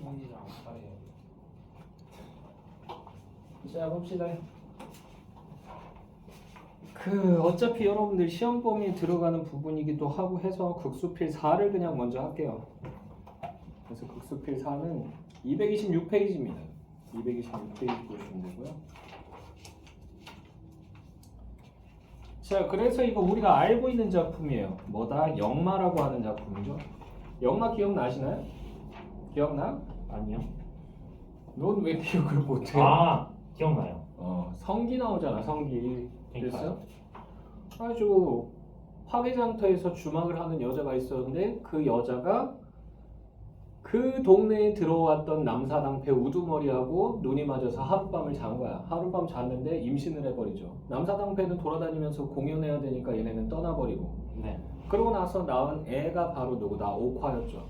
2이랑 8이에요. 자 봅시다. 어차피 여러분들 시험 범위에 들어가는 부분이기도 하고 해서 극수필 4를 그냥 먼저 할게요. 그래서 극수필 4는 226페이지입니다. 226페이지 보시면 되고요. 자, 그래서 이거 우리가 알고 있는 작품이에요. 뭐다? 영마라고 하는 작품이죠. 영마 기억나시나요? 기억나? 아니요. 넌 왜 기억을 못해? 기억나요. 성기 나오잖아, 성기. 그러니까요. 됐어? 아주 화개장터에서 주막을 하는 여자가 있었는데 그 여자가 그 동네에 들어왔던 남사당패 우두머리하고 눈이 맞아서 하룻밤을 잔 거야. 하룻밤 잤는데 임신을 해버리죠. 남사당패는 돌아다니면서 공연해야 되니까 얘네는 떠나버리고. 네. 그러고 나서 낳은 애가 바로 누구다? 옥화였죠.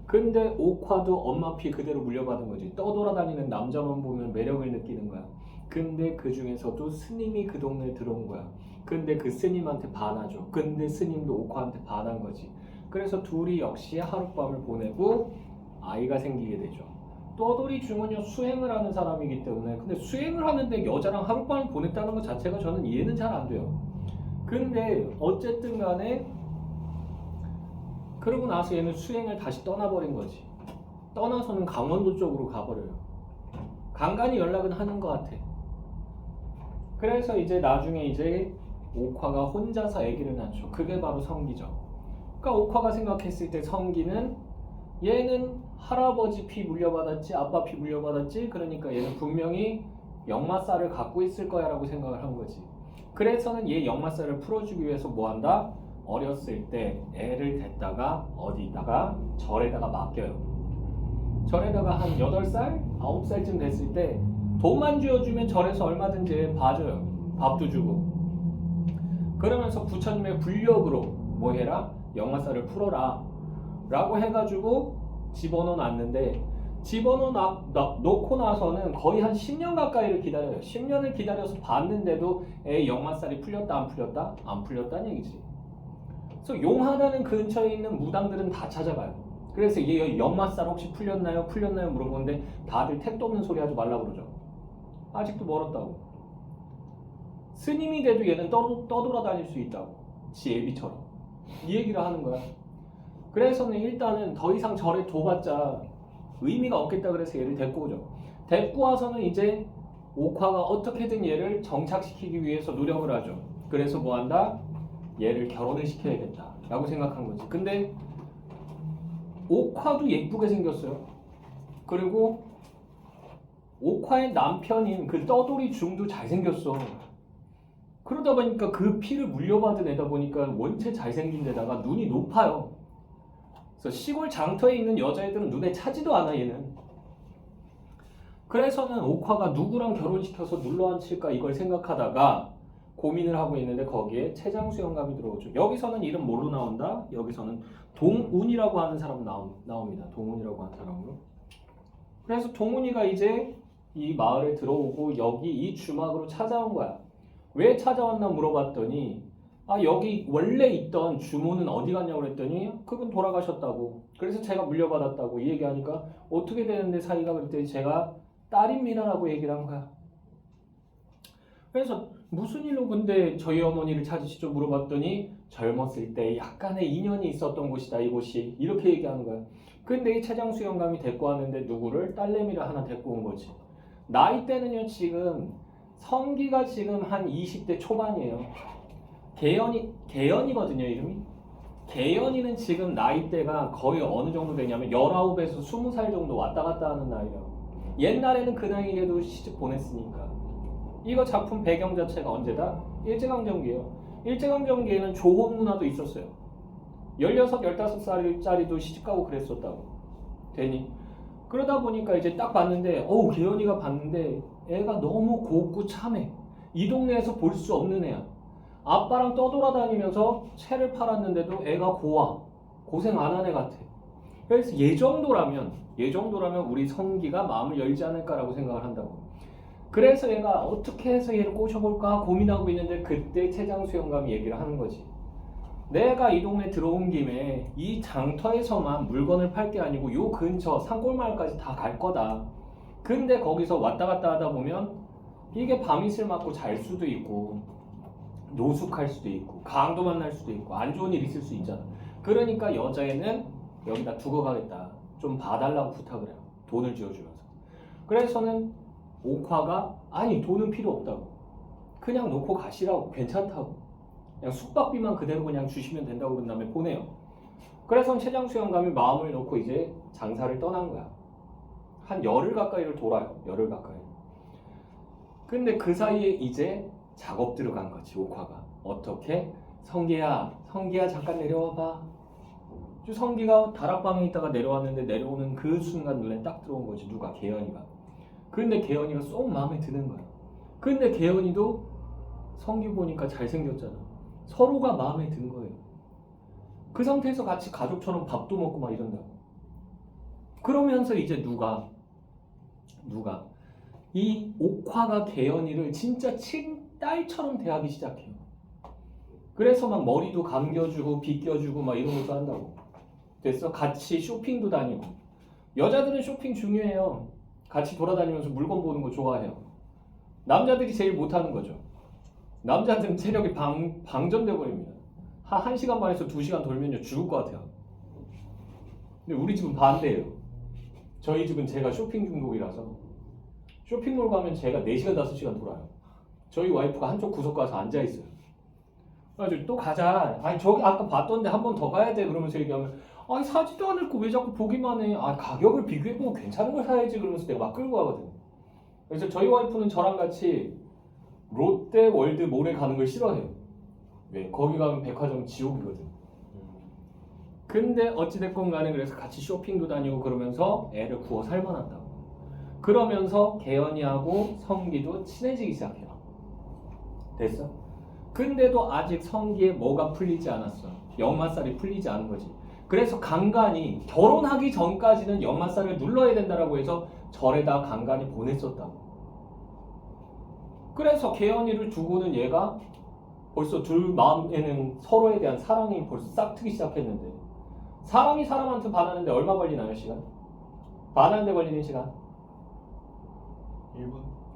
근데 옥화도 엄마 피 그대로 물려받은 거지. 떠돌아다니는 남자만 보면 매력을 느끼는 거야. 근데 그 중에서도 스님이 그 동네에 들어온 거야. 근데 그 스님한테 반하죠. 근데 스님도 옥화한테 반한 거지. 그래서 둘이 역시 하룻밤을 보내고 아이가 생기게 되죠. 떠돌이 중은요 수행을 하는 사람이기 때문에 근데 수행을 하는데 여자랑 하룻밤을 보냈다는 것 자체가 저는 이해는 잘 안 돼요. 근데 어쨌든 간에 그러고 나서 얘는 수행을 다시 떠나버린 거지. 떠나서는 강원도 쪽으로 가버려요. 간간히 연락은 하는 것 같아. 그래서 이제 나중에 이제 옥화가 혼자서 아기를 낳죠. 그게 바로 성기죠. 그러니까 옥화가 생각했을 때 성기는 얘는 할아버지 피 물려받았지, 아빠 피 물려받았지. 그러니까 얘는 분명히 역마살을 갖고 있을 거야 라고 생각을 한 거지. 그래서는 얘 역마살을 풀어주기 위해서 뭐 한다? 어렸을 때 애를 댔다가 어디다가 절에다가 맡겨요. 절에다가 한 8살, 9살쯤 됐을 때 돈만 쥐어주면 절에서 얼마든지 봐줘요. 밥도 주고. 그러면서 부처님의 불력으로 뭐 해라? 역마살을 풀어라 라고 해가지고 집어넣어 놨는데 집어넣어 놓고 나서는 거의 한 10년 가까이를 기다려요. 10년을 기다려서 봤는데도 애 역마살이 풀렸다 안 풀렸다? 안 풀렸다는 얘기지. 그래서 용하다는 근처에 있는 무당들은 다 찾아가요. 그래서 얘 역마살 혹시 풀렸나요? 풀렸나요? 물어보는데 다들 택도 없는 소리 하지 말라고 그러죠. 아직도 멀었다고. 스님이 돼도 얘는 떠돌아다닐 수 있다고. 지 애비처럼. 이 얘기를 하는 거야. 그래서는 일단은 더 이상 절에 둬봤자 의미가 없겠다 그래서 얘를 데리고 오죠. 데리고 와서는 이제 옥화가 어떻게든 얘를 정착시키기 위해서 노력을 하죠. 그래서 뭐 한다? 얘를 결혼을 시켜야겠다 라고 생각한 거지. 근데 옥화도 예쁘게 생겼어요. 그리고 옥화의 남편인 그 떠돌이 중도 잘생겼어. 그러다 보니까 그 피를 물려받은 애다 보니까 원체 잘생긴 데다가 눈이 높아요. 그래서 시골 장터에 있는 여자애들은 눈에 차지도 않아 얘는. 그래서는 옥화가 누구랑 결혼시켜서 눌러앉힐까 이걸 생각하다가 고민을 하고 있는데 거기에 최장수 영감이 들어오죠. 여기서는 이름 뭘로 나온다? 여기서는 동운이라고 하는 사람 나옵니다. 동운이라고 하는 사람으로. 그래서 동운이가 이제 이 마을에 들어오고 여기 이 주막으로 찾아온 거야. 왜 찾아왔나 물어봤더니 여기 원래 있던 주모는 어디 갔냐고 그랬더니 그분 돌아가셨다고. 그래서 제가 물려받았다고 이 얘기하니까 어떻게 되는데 사이가 그랬더니 제가 딸입니다라고 얘기를 한 거야. 그래서 무슨 일로 근데 저희 어머니를 찾으시죠 물어봤더니 젊었을 때 약간의 인연이 있었던 곳이다 이곳이 이렇게 얘기하는 거야. 근데 이 최장수 영감이 데리고 왔는데 누구를? 딸내미를 하나 데리고 온 거지. 나이대는요 지금 성기가 지금 한 20대 초반이에요. 개연이거든요 이름이. 개연이는 지금 나이대가 거의 어느 정도 되냐면 19에서 20살 정도 왔다 갔다 하는 나이라고. 옛날에는 그 나이에도 시집 보냈으니까. 이거 작품 배경 자체가 언제다? 일제강점기예요. 일제강점기에는 조혼 문화도 있었어요. 16, 15살짜리도 시집가고 그랬었다고. 되니? 그러다 보니까 이제 딱 봤는데 개연이가 봤는데 애가 너무 곱고 참해. 이 동네에서 볼 수 없는 애야. 아빠랑 떠돌아다니면서 채를 팔았는데도 애가 고와. 고생 안 한 애 같아. 그래서 얘 정도라면 우리 성기가 마음을 열지 않을까라고 생각을 한다고. 그래서 얘가 어떻게 해서 얘를 꼬셔볼까 고민하고 있는데 그때 최장수 영감이 얘기를 하는 거지. 내가 이 동네 들어온 김에 이 장터에서만 물건을 팔 게 아니고 요 근처 산골마을까지 다 갈 거다. 근데 거기서 왔다 갔다 하다 보면 이게 밤이슬 맞고 잘 수도 있고 노숙할 수도 있고 강도 만날 수도 있고 안 좋은 일 있을 수 있잖아. 그러니까 여자애는 여기다 두고 가겠다. 좀 봐달라고 부탁을 해요. 돈을 쥐어주면서. 그래서는 옥화가 아니 돈은 필요 없다고. 그냥 놓고 가시라고. 괜찮다고. 그냥 숙박비만 그대로 그냥 주시면 된다고 그런 다음에 보내요. 그래서 최장수 영감이 마음을 놓고 이제 장사를 떠난 거야. 한 열흘 가까이를 돌아요. 열흘 가까이. 근데 그 사이에 이제 작업 들어간 거지 옥화가. 어떻게? 성기야 잠깐 내려와봐. 성기가 다락방에 있다가 내려왔는데 내려오는 그 순간 눈에 딱 들어온 거지. 누가? 개연이가. 근데 개연이가 쏙 마음에 드는 거야. 근데 개연이도 성기 보니까 잘생겼잖아. 서로가 마음에 든 거예요. 그 상태에서 같이 가족처럼 밥도 먹고 막 이런다고. 그러면서 이제 누가 이 옥화가 개연이를 진짜 친딸처럼 대하기 시작해요. 그래서 막 머리도 감겨주고 빗겨주고 막 이런 것도 한다고. 됐어? 같이 쇼핑도 다니고. 여자들은 쇼핑 중요해요. 같이 돌아다니면서 물건 보는 거 좋아해요. 남자들이 제일 못하는 거죠. 남자들은 체력이 방전돼 버립니다. 한 1시간 반에서 2시간 돌면요 죽을 것 같아요. 근데 우리 집은 반대예요. 저희 집은 제가 쇼핑 중독이라서 쇼핑몰 가면 제가 4시간 5시간 돌아요. 저희 와이프가 한쪽 구석 가서 앉아있어요. 그래가지고 또 가자. 아니 저기 아까 봤던데 한 번 더 가야 돼. 그러면서 얘기하면 아니 사지도 않을 거 왜 자꾸 보기만 해. 아 가격을 비교해보고 괜찮은 걸 사야지. 그러면서 내가 막 끌고 가거든요. 그래서 저희 와이프는 저랑 같이 롯데 월드몰에 가는 걸 싫어해요. 왜? 거기 가면 백화점 지옥이거든. 근데 어찌됐건 간에 그래서 같이 쇼핑도 다니고 그러면서 애를 구워 삶아놨다고. 그러면서 개연이하고 성기도 친해지기 시작해요. 됐어? 근데도 아직 성기에 뭐가 풀리지 않았어. 역마살이 풀리지 않은 거지. 그래서 간간히 결혼하기 전까지는 역마살을 눌러야 된다라고 해서 절에다 간간히 보냈었다고. 그래서 개연이를 두고는 얘가 벌써 둘 마음에는 서로에 대한 사랑이 벌써 싹트기 시작했는데 사람이 사람한테 반하는데 얼마 걸리나요? 시간? 반하는데 걸리는 시간?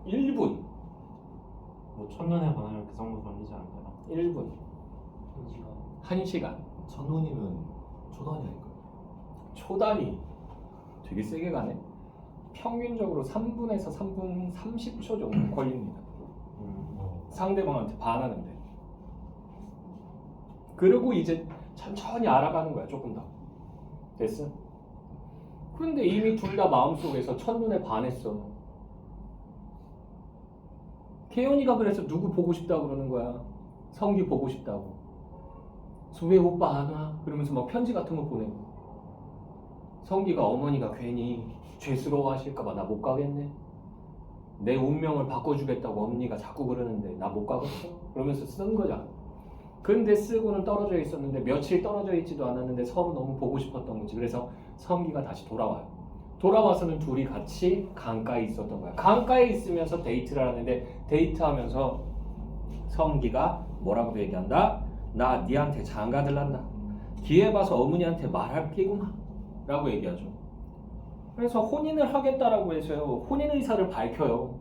1분. 뭐 첫눈에 반하면 그 정도 걸리지 않나요? 1분. 1시간. 첫눈이면 초단위 아닐까요? 초단위. 되게 세게 가네. 평균적으로 3분에서 3분 30초 정도 걸립니다. 상대방한테 반하는데. 그리고 이제 천천히 알아가는 거야. 조금 더. 됐어? 그런데 이미 둘 다 마음속에서 첫눈에 반했어. 개연이가 그래서 누구 보고 싶다고 그러는 거야. 성기 보고 싶다고. 그래서 왜 오빠 안 와? 그러면서 막 편지 같은 거 보내고. 성기가 어머니가 괜히 죄스러워 하실까봐 나 못 가겠네. 내 운명을 바꿔주겠다고 언니가 자꾸 그러는데 나 못 가겠어? 그러면서 쓴 거잖아. 근데 쓰고는 떨어져 있었는데 며칠 떨어져 있지도 않았는데 서로 너무 보고 싶었던 거지. 그래서 성기가 다시 돌아와요. 돌아와서는 둘이 같이 강가에 있었던 거야. 강가에 있으면서 데이트를 하는데 데이트하면서 성기가 뭐라고 얘기한다? 나 니한테 장가들란다. 기회 봐서 어머니한테 말할 끼구나 라고 얘기하죠. 그래서 혼인을 하겠다라고 해서요. 혼인 의사를 밝혀요.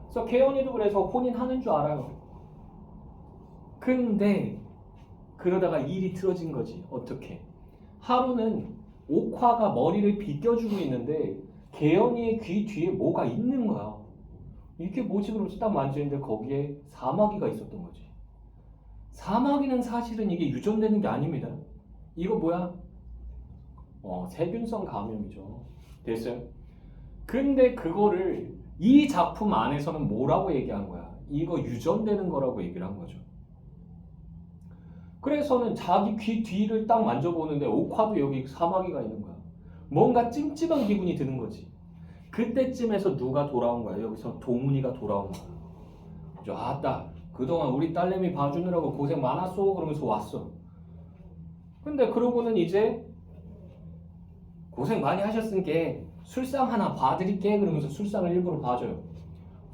그래서 개연이도 그래서 혼인하는 줄 알아요. 근데 그러다가 일이 틀어진 거지. 어떻게? 하루는 옥화가 머리를 빗겨주고 있는데 개연이의 귀 뒤에 뭐가 있는 거야. 이게 뭐지? 그러면서 딱 만지는데 거기에 사마귀가 있었던 거지. 사마귀는 사실은 이게 유전되는 게 아닙니다. 이거 뭐야? 세균성 감염이죠. 됐어요? 근데 그거를 이 작품 안에서는 뭐라고 얘기한 거야? 이거 유전되는 거라고 얘기를 한 거죠. 그래서는 자기 귀 뒤를 딱 만져보는데 옥화도 여기 사마귀가 있는 거야. 뭔가 찜찜한 기분이 드는 거지. 그때쯤에서 누가 돌아온 거야? 여기서 동훈이가 돌아온 거야. 아따 그동안 우리 딸내미 봐주느라고 고생 많았어 그러면서 왔어. 근데 그러고는 이제 고생 많이 하셨으니까 술상 하나 봐드릴게 그러면서 술상을 일부러 봐줘요.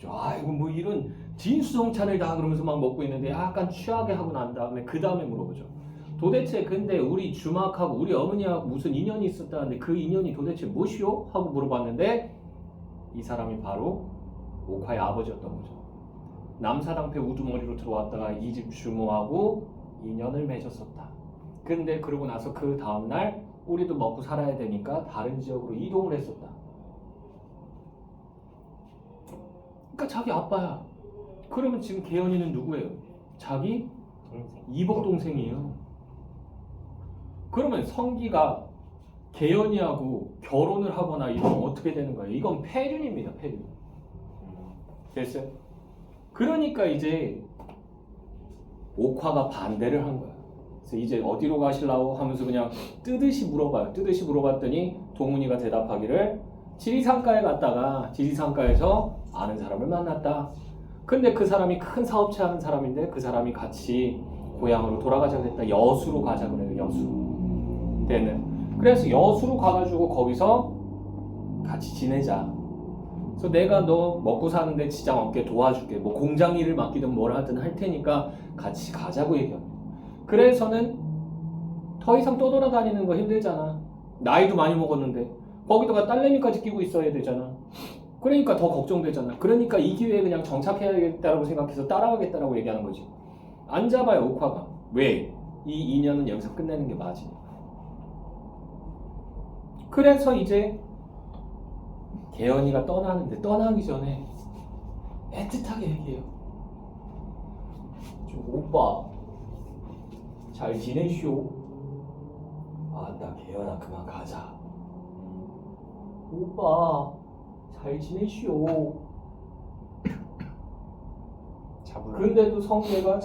아이고 뭐 이런 진수성찬을 다 그러면서 막 먹고 있는데 약간 취하게 하고 난 다음에 그 다음에 물어보죠. 도대체 근데 우리 주막하고 우리 어머니하고 무슨 인연이 있었다는데 그 인연이 도대체 무엇이요? 하고 물어봤는데 이 사람이 바로 옥화의 아버지였던 거죠. 남사당패 우두머리로 들어왔다가 이 집 주모하고 인연을 맺었었다. 근데 그러고 나서 그 다음날 우리도 먹고 살아야 되니까 다른 지역으로 이동을 했었다. 그러니까 자기 아빠야. 그러면 지금 계연이는 누구예요? 자기 동생. 이복 동생이에요. 그러면 성기가 계연이하고 결혼을 하거나 이러면 어떻게 되는 거예요? 이건 폐륜입니다. 폐륜. 됐어요? 그러니까 이제 옥화가 반대를 한 거야. 그래서 이제 어디로 가실라고 하면서 그냥 뜨듯이 물어봐요. 뜨듯이 물어봤더니 동훈이가 대답하기를 지리산가에 갔다가 지리산가에서 아는 사람을 만났다. 근데 그 사람이 큰 사업체 하는 사람인데 그 사람이 같이 고향으로 돌아가자고 했다. 여수로 가자 그래요. 여수. 때는. 그래서 여수로 가가지고 거기서 같이 지내자. 그래서 내가 너 먹고 사는데 지장 없게 도와줄게. 뭐 공장 일을 맡기든 뭘 하든 할 테니까 같이 가자고 얘기합니다. 그래서는 더 이상 떠돌아다니는 거 힘들잖아. 나이도 많이 먹었는데 거기다가 딸내미까지 끼고 있어야 되잖아. 그러니까 더 걱정되잖아. 그러니까 이 기회에 그냥 정착해야겠다라고 생각해서 따라가겠다라고 얘기하는 거지. 안 잡아요 옥화가. 왜? 이 인연은 여기서 끝내는 게 맞으니까. 그래서 이제 계연이가 떠나는데 떠나기 전에 애틋하게 얘기해요. 좀 오빠 잘 지내시오. 아따 계연아 그만 가자. 오빠 잘 지내시오. 잡으라. 근데도 성기가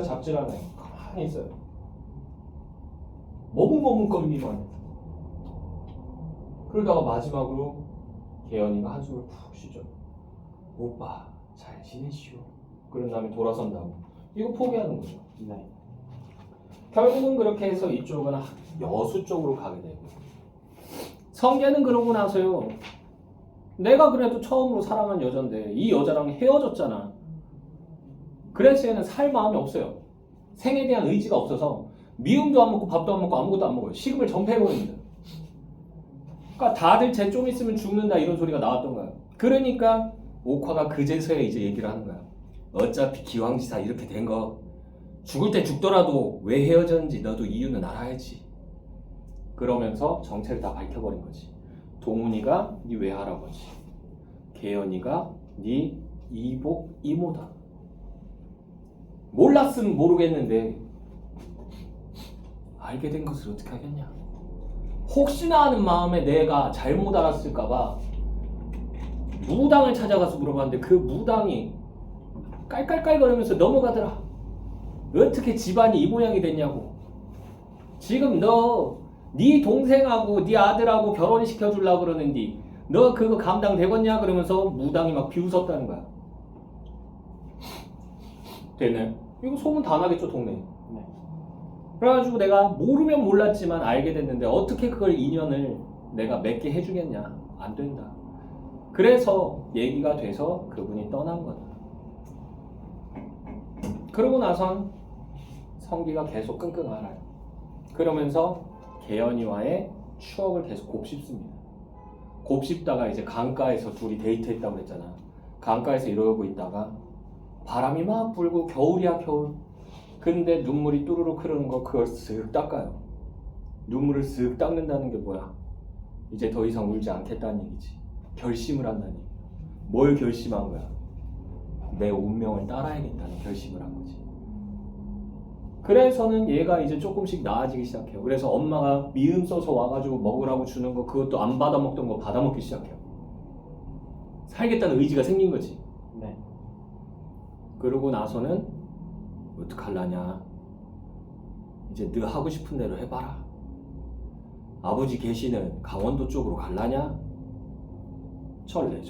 잡질 않아요. 가만히 있어요. 머뭇머뭇거리기만 해. 그러다가 마지막으로 계연이가 한숨을 푹 쉬죠. 오빠 잘 지내시오. 그런 다음에 돌아선다고. 이거 포기하는 거죠. 네. 결국은 그렇게 해서 이쪽은 여수 쪽으로 가게 되고 성계는 그러고 나서요. 내가 그래도 처음으로 사랑한 여잔데 이 여자랑 헤어졌잖아. 그래서 얘는 살 마음이 없어요. 생에 대한 의지가 없어서 미음도 안 먹고 밥도 안 먹고 아무것도 안 먹어요. 식음을 전폐해버립니다. 그러니까 다들 쟤 좀 있으면 죽는다 이런 소리가 나왔던 거야. 그러니까 옥화가 그제서야 이제 얘기를 하는 거야. 어차피 기왕지사 이렇게 된 거 죽을 때 죽더라도 왜 헤어졌는지 너도 이유는 알아야지. 그러면서 정체를 다 밝혀버린 거지. 동훈이가 네 외할아버지, 계연이가 네 이복 이모다. 몰랐으면 모르겠는데 알게 된 것을 어떻게 하겠냐. 혹시나 하는 마음에 내가 잘못 알았을까봐 무당을 찾아가서 물어봤는데 그 무당이 깔깔깔거리면서 넘어가더라. 어떻게 집안이 이 모양이 됐냐고. 지금 너 네 동생하고 네 아들하고 결혼시켜주려고 그러는데 너 그거 감당되겠냐? 그러면서 무당이 막 비웃었다는 거야. 되네. 이거 소문 다 나겠죠 동네에. 네. 그래가지고 내가 모르면 몰랐지만 알게 됐는데 어떻게 그걸 인연을 내가 맺게 해주겠냐. 안 된다. 그래서 얘기가 돼서 그분이 떠난 거다. 그러고 나선 성기가 계속 끙끙 앓아요. 그러면서 계연이와의 추억을 계속 곱씹습니다. 곱씹다가 이제 강가에서 둘이 데이트했다고 그랬잖아. 강가에서 이러고 있다가 바람이 막 불고 겨울이야 겨울. 근데 눈물이 뚜루룩 흐르는 거 그걸 쓱 닦아요. 눈물을 쓱 닦는다는 게 뭐야? 이제 더 이상 울지 않겠다는 얘기지. 결심을 한다는 얘기야. 뭘 결심한 거야? 내 운명을 따라야겠다는 결심을 한 거지. 그래서는 얘가 이제 조금씩 나아지기 시작해요. 그래서 엄마가 미음 써서 와가지고 먹으라고 주는 거 그것도 안 받아 먹던 거 받아 먹기 시작해요. 살겠다는 의지가 생긴 거지. 네. 그러고 나서는 어떡할라냐. 이제 너 하고 싶은 대로 해봐라. 아버지 계시는 강원도 쪽으로 갈라냐? 절래.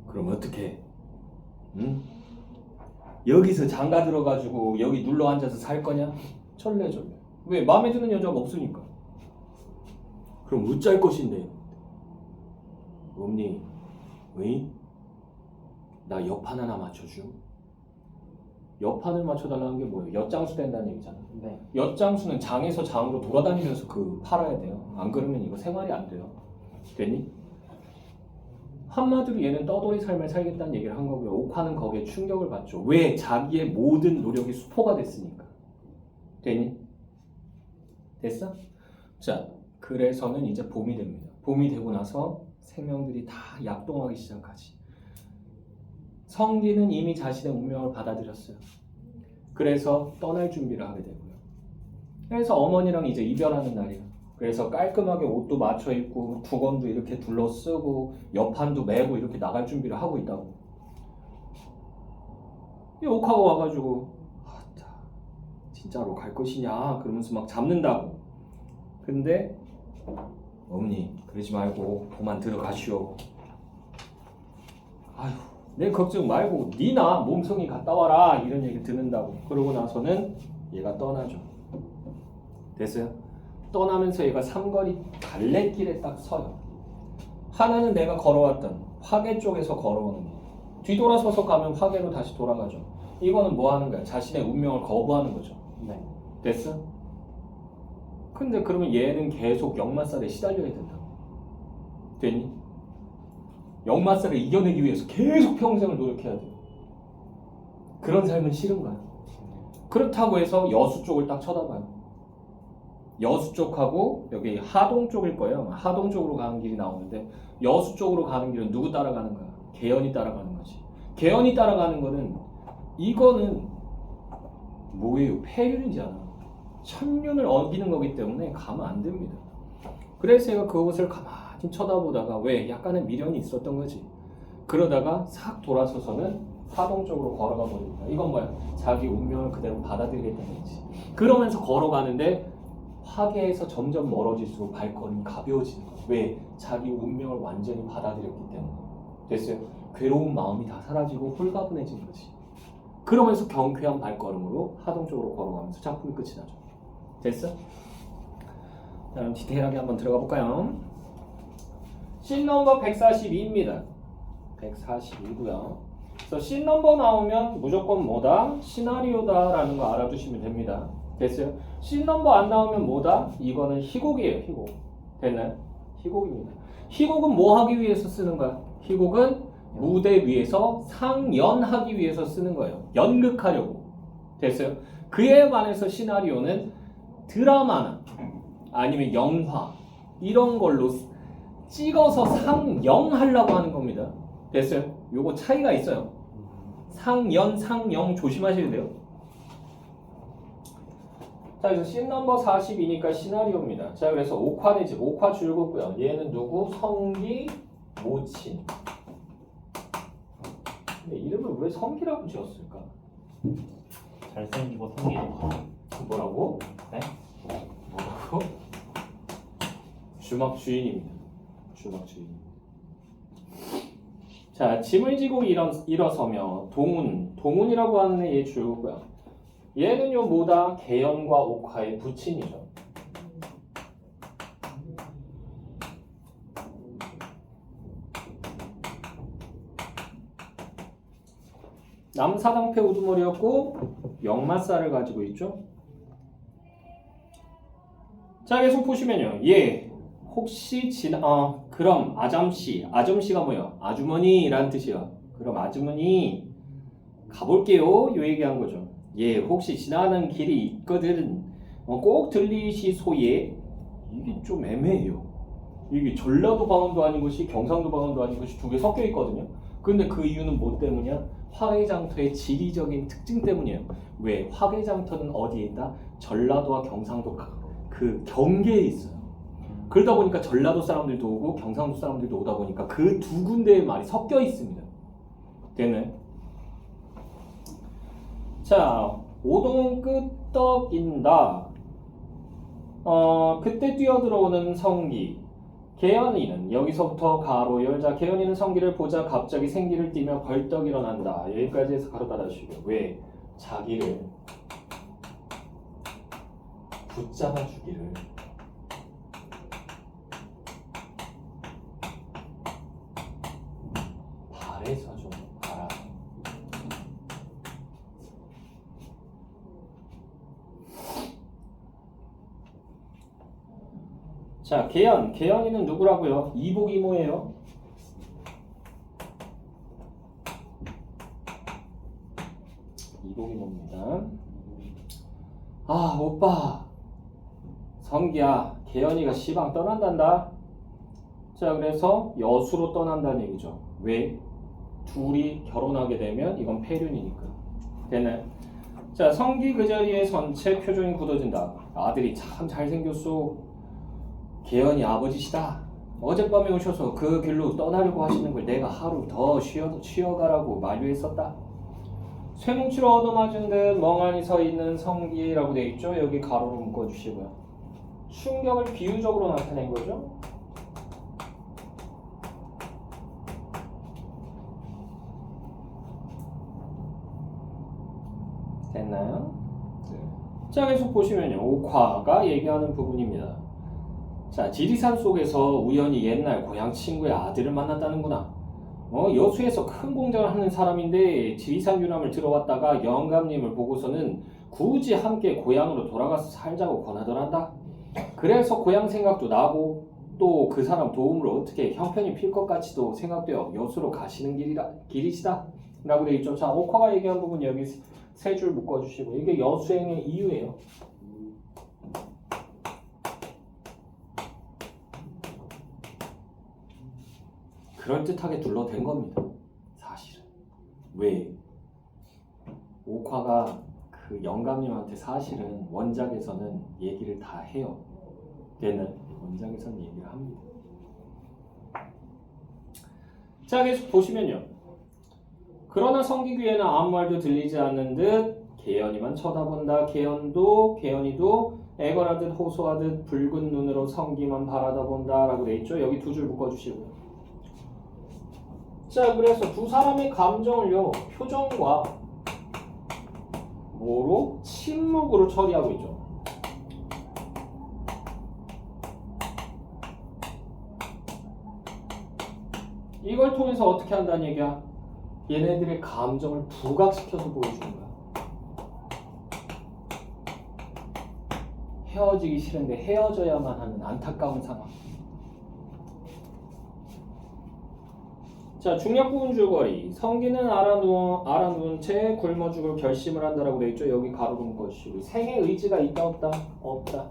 그럼 어떻게? 응? 여기서 장가 들어가지고 여기 눌러 앉아서 살 거냐? 절래. 왜? 마음에 드는 여자가 없으니까. 그럼 어쩔 것인데? 엄니, 왜? 나 옆판 하나 맞춰줘. 여판을 맞춰달라는 게 뭐예요? 엿장수 된다는 얘기잖아. 네. 엿장수는 장에서 장으로 돌아다니면서 그 팔아야 돼요. 안 그러면 이거 생활이 안 돼요. 되니? 한마디로 얘는 떠돌이 삶을 살겠다는 얘기를 한 거고요. 옥화는 거기에 충격을 받죠. 왜? 자기의 모든 노력이 수포가 됐으니까. 되니? 됐어? 자, 그래서는 이제 봄이 됩니다. 봄이 되고 나서 생명들이 다 약동하기 시작하지. 성기는 이미 자신의 운명을 받아들였어요. 그래서 떠날 준비를 하게 되고요. 그래서 어머니랑 이제 이별하는 날이에요. 그래서 깔끔하게 옷도 맞춰 입고 두건도 이렇게 둘러쓰고 옆판도 메고 이렇게 나갈 준비를 하고 있다고. 이 옥화가 와가지고 진짜로 갈 것이냐 그러면서 막 잡는다고. 근데 어머니 그러지 말고 그만 들어가시오. 아휴 내 걱정 말고 니나 몸성이 갔다 와라 이런 얘기 듣는다고. 그러고 나서는 얘가 떠나죠. 됐어요? 떠나면서 얘가 삼거리 갈래길에 딱 서요. 하나는 내가 걸어왔던 화계 쪽에서 걸어오는 길. 뒤돌아서서 가면 화계로 다시 돌아가죠. 이거는 뭐 하는 거야? 자신의 운명을 거부하는 거죠. 네. 됐어? 근데 그러면 얘는 계속 역마살에 시달려야 된다. 됐니? 역마살을 이겨내기 위해서 계속 평생을 노력해야 돼. 그런 삶은 싫은 거야. 그렇다고 해서 여수 쪽을 딱 쳐다봐요. 여수 쪽하고 여기 하동 쪽일 거예요. 하동 쪽으로 가는 길이 나오는데 여수 쪽으로 가는 길은 누구 따라가는 거야? 계연이 따라가는 거지. 계연이 따라가는 거는 이거는 뭐예요? 폐륜이잖아. 천륜을 어기는 거기 때문에 가면 안 됩니다. 그래서 얘가 그것을 가만히 쳐다보다가 왜? 약간의 미련이 있었던 거지. 그러다가 싹 돌아서서는 하동 쪽으로 걸어가 버립니다. 이건 뭐야? 자기 운명을 그대로 받아들이겠다는 거지. 그러면서 걸어가는데 화계에서 점점 멀어질수록 발걸음이 가벼워지는 거야. 왜? 자기 운명을 완전히 받아들였기 때문에. 됐어요? 괴로운 마음이 다 사라지고 홀가분해진 거지. 그러면서 경쾌한 발걸음으로 하동 쪽으로 걸어가면서 작품이 끝이 나죠. 됐어? 자, 그럼 디테일하게 한번 들어가 볼까요? 씬 넘버 142입니다. 142고요. 그래서 씬 넘버 나오면 무조건 뭐다? 시나리오다 라는 거 알아두시면 됩니다. 됐어요? 씬 넘버 안 나오면 뭐다? 이거는 희곡이에요. 희곡. 됐나요? 희곡입니다. 희곡은 뭐 하기 위해서 쓰는 거야? 희곡은 무대 위에서 상연하기 위해서 쓰는 거예요. 연극하려고. 됐어요? 그에 반해서 시나리오는 드라마나 아니면 영화 이런 걸로 찍어서 상영하려고 하는 겁니다. 됐어요? 요거 차이가 있어요. 상연, 상영 조심하셔야 돼요. 자, 그래서 씬 넘버 42니까 시나리오입니다. 자, 그래서 옥화내집, 옥화 줄거고요. 얘는 누구? 성기, 모친. 근데 이름을 왜 성기라고 지었을까? 잘생기고 성기 좋고. 뭐라고? 네? 뭐라고? 주막 주인입니다. 주막 주인. 자, 짐을 지고 일어서며 동운이라고 하는 애 얘 줄거고요. 얘는요 뭐다? 계연과 옥화의 부친이죠. 남사당패 우두머리였고 역마살을 가지고 있죠. 자, 계속 보시면요. 얘 혹시 그럼 아점씨가 뭐야? 아주머니라는 뜻이야. 그럼 아주머니 가볼게요. 요 얘기한 거죠. 얘 혹시 지나가는 길이 있거든. 꼭 들리시소예. 이게 좀 애매해요. 이게 전라도 방언도 아닌 것이 경상도 방언도 아닌 것이 두 개 섞여 있거든요. 근데 그 이유는 뭐 때문이야? 화개장터의 지리적인 특징 때문이에요. 왜? 화개장터는 어디에 있다? 전라도와 경상도 그 경계에 있어요. 그러다 보니까 전라도 사람들도 오고 경상도 사람들도 오다 보니까 그 두 군데의 말이 섞여 있습니다. 되네? 자, 오동 끄떡인다. 그때 뛰어들어오는 성기. 계연이는 여기서부터 가로 열자. 계연이는 성기를 보자 갑자기 생기를 띠며 벌떡 일어난다. 여기까지 해서 가로 닫아주시고요. 왜? 자기를 붙잡아 주기를 바래서 좀 바라. 자, 계연이는 누구라고요? 이복 이모예요. 이복 이모입니다. 아, 오빠. 성기야, 계연이가 시방 떠난단다. 자, 그래서 여수로 떠난다는 얘기죠. 왜? 둘이 결혼하게 되면 이건 폐륜이니까. 되나요? 자, 성기 그 자리에 전체 표정이 굳어진다. 아들이 참 잘생겼소. 계연이 아버지시다. 어젯밤에 오셔서 그 길로 떠나려고 하시는 걸 내가 하루 더 쉬어가라고 만류했었다. 쇠뭉치로 얻어맞은 듯 멍하니 서 있는 성기라고 돼 있죠. 여기 가로로 묶어주시고요. 충격을 비유적으로 나타낸 거죠. 됐나요? 네. 자, 계속 보시면요. 옥화가 얘기하는 부분입니다. 자, 지리산 속에서 우연히 옛날 고향 친구의 아들을 만났다는구나. 여수에서 큰 공장을 하는 사람인데 지리산 유람을 들어왔다가 영감님을 보고서는 굳이 함께 고향으로 돌아가서 살자고 권하더란다. 그래서 고향 생각도 나고 또 그 사람 도움으로 어떻게 형편이 필 것 같이도 생각되어 여수로 가시는 길이시다 라고 되어 있죠. 자, 옥화가 얘기한 부분 여기 세 줄 묶어주시고 이게 여수행의 이유예요. 그럴듯하게 둘러댄 겁니다. 사실은. 왜? 옥화가 그 영감님한테 사실은 원작에서는 얘기를 다 해요. 얘는 원작에서는 얘기를 합니다. 자, 계속 보시면요. 그러나 성기귀에는 아무 말도 들리지 않는 듯 계연이만 쳐다본다. 계연이도 애걸하듯 호소하듯 붉은 눈으로 성기만 바라다본다 라고 돼 있죠. 여기 두 줄 묶어주시고요. 자, 그래서 두 사람의 감정을요, 표정과 뭐로? 침묵으로 처리하고 있죠. 이걸 통해서 어떻게 한다는 얘기야? 얘네들의 감정을 부각시켜서 보여주는 거야. 헤어지기 싫은데 헤어져야만 하는 안타까운 상황. 자, 중력 부분 줄거리. 성기는 알아누운 채 굶어 죽을 결심을 한다라고 되어 있죠. 여기 가로로 묶어주시고. 생의 의지가 있다 없다? 없다.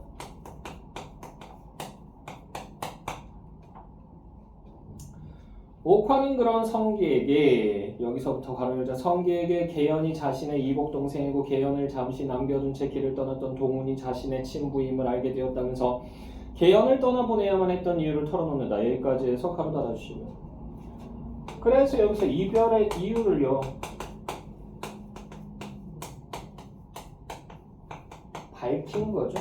옥화는 그런 성기에게, 여기서부터 가로 열자, 성기에게 계연이 자신의 이복 동생이고 계연을 잠시 남겨둔 채 길을 떠났던 동훈이 자신의 친부임을 알게 되었다면서 계연을 떠나보내야만 했던 이유를 털어놓는다. 여기까지 해서 가로 닫아주시고요. 그래서 여기서 이별의 이유를요, 밝힌 거죠.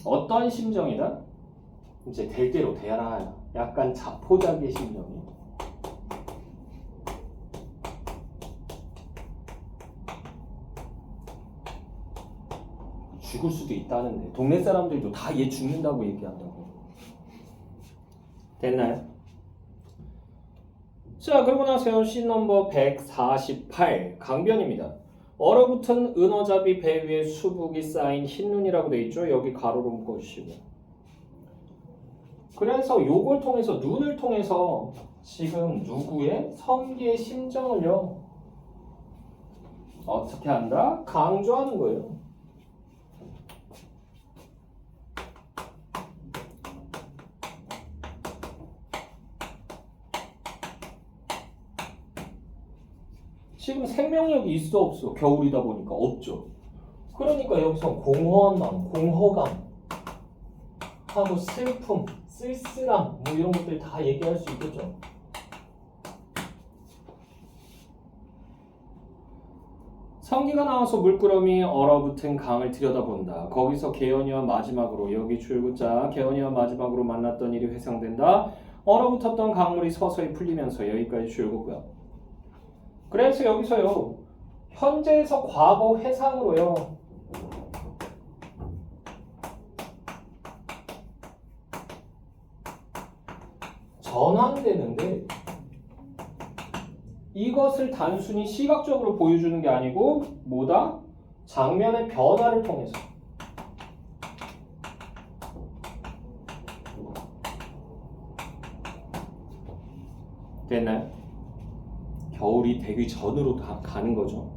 어떤 심정이다? 이제 될 대로 되라. 약간 자포자기의 심정이. 죽을 수도 있다는데 동네 사람들도 다 얘 죽는다고 얘기한다고. 됐나요? 자, 그러고 나서 씬 넘버 148 강변입니다. 얼어붙은 은어잡이 배 위에 수북이 쌓인 흰눈이라고 돼 있죠. 여기 가로로 묶어주시고. 그래서 요걸 통해서, 눈을 통해서 지금 누구의? 성기의 심정을요, 어떻게 한다? 강조하는 거예요. 지금 생명력이 있어 없어? 겨울이다 보니까 없죠. 그러니까 여기서 공허한 마음, 공허감 하고 슬픔, 쓸쓸함 뭐 이런 것들 다 얘기할 수 있겠죠. 성기가 나와서 물끄러미 얼어붙은 강을 들여다본다. 거기서 계연이와 마지막으로, 여기 줄긋자 계연이와 마지막으로 만났던 일이 회상된다. 얼어붙었던 강물이 서서히 풀리면서 여기까지 줄긋고요. 그래서 여기서요, 현재에서 과거 회상으로요, 전환되는데 이것을 단순히 시각적으로 보여주는 게 아니고 뭐다? 장면의 변화를 통해서 됐나요? 겨울이 되기 전으로 다 가는 거죠.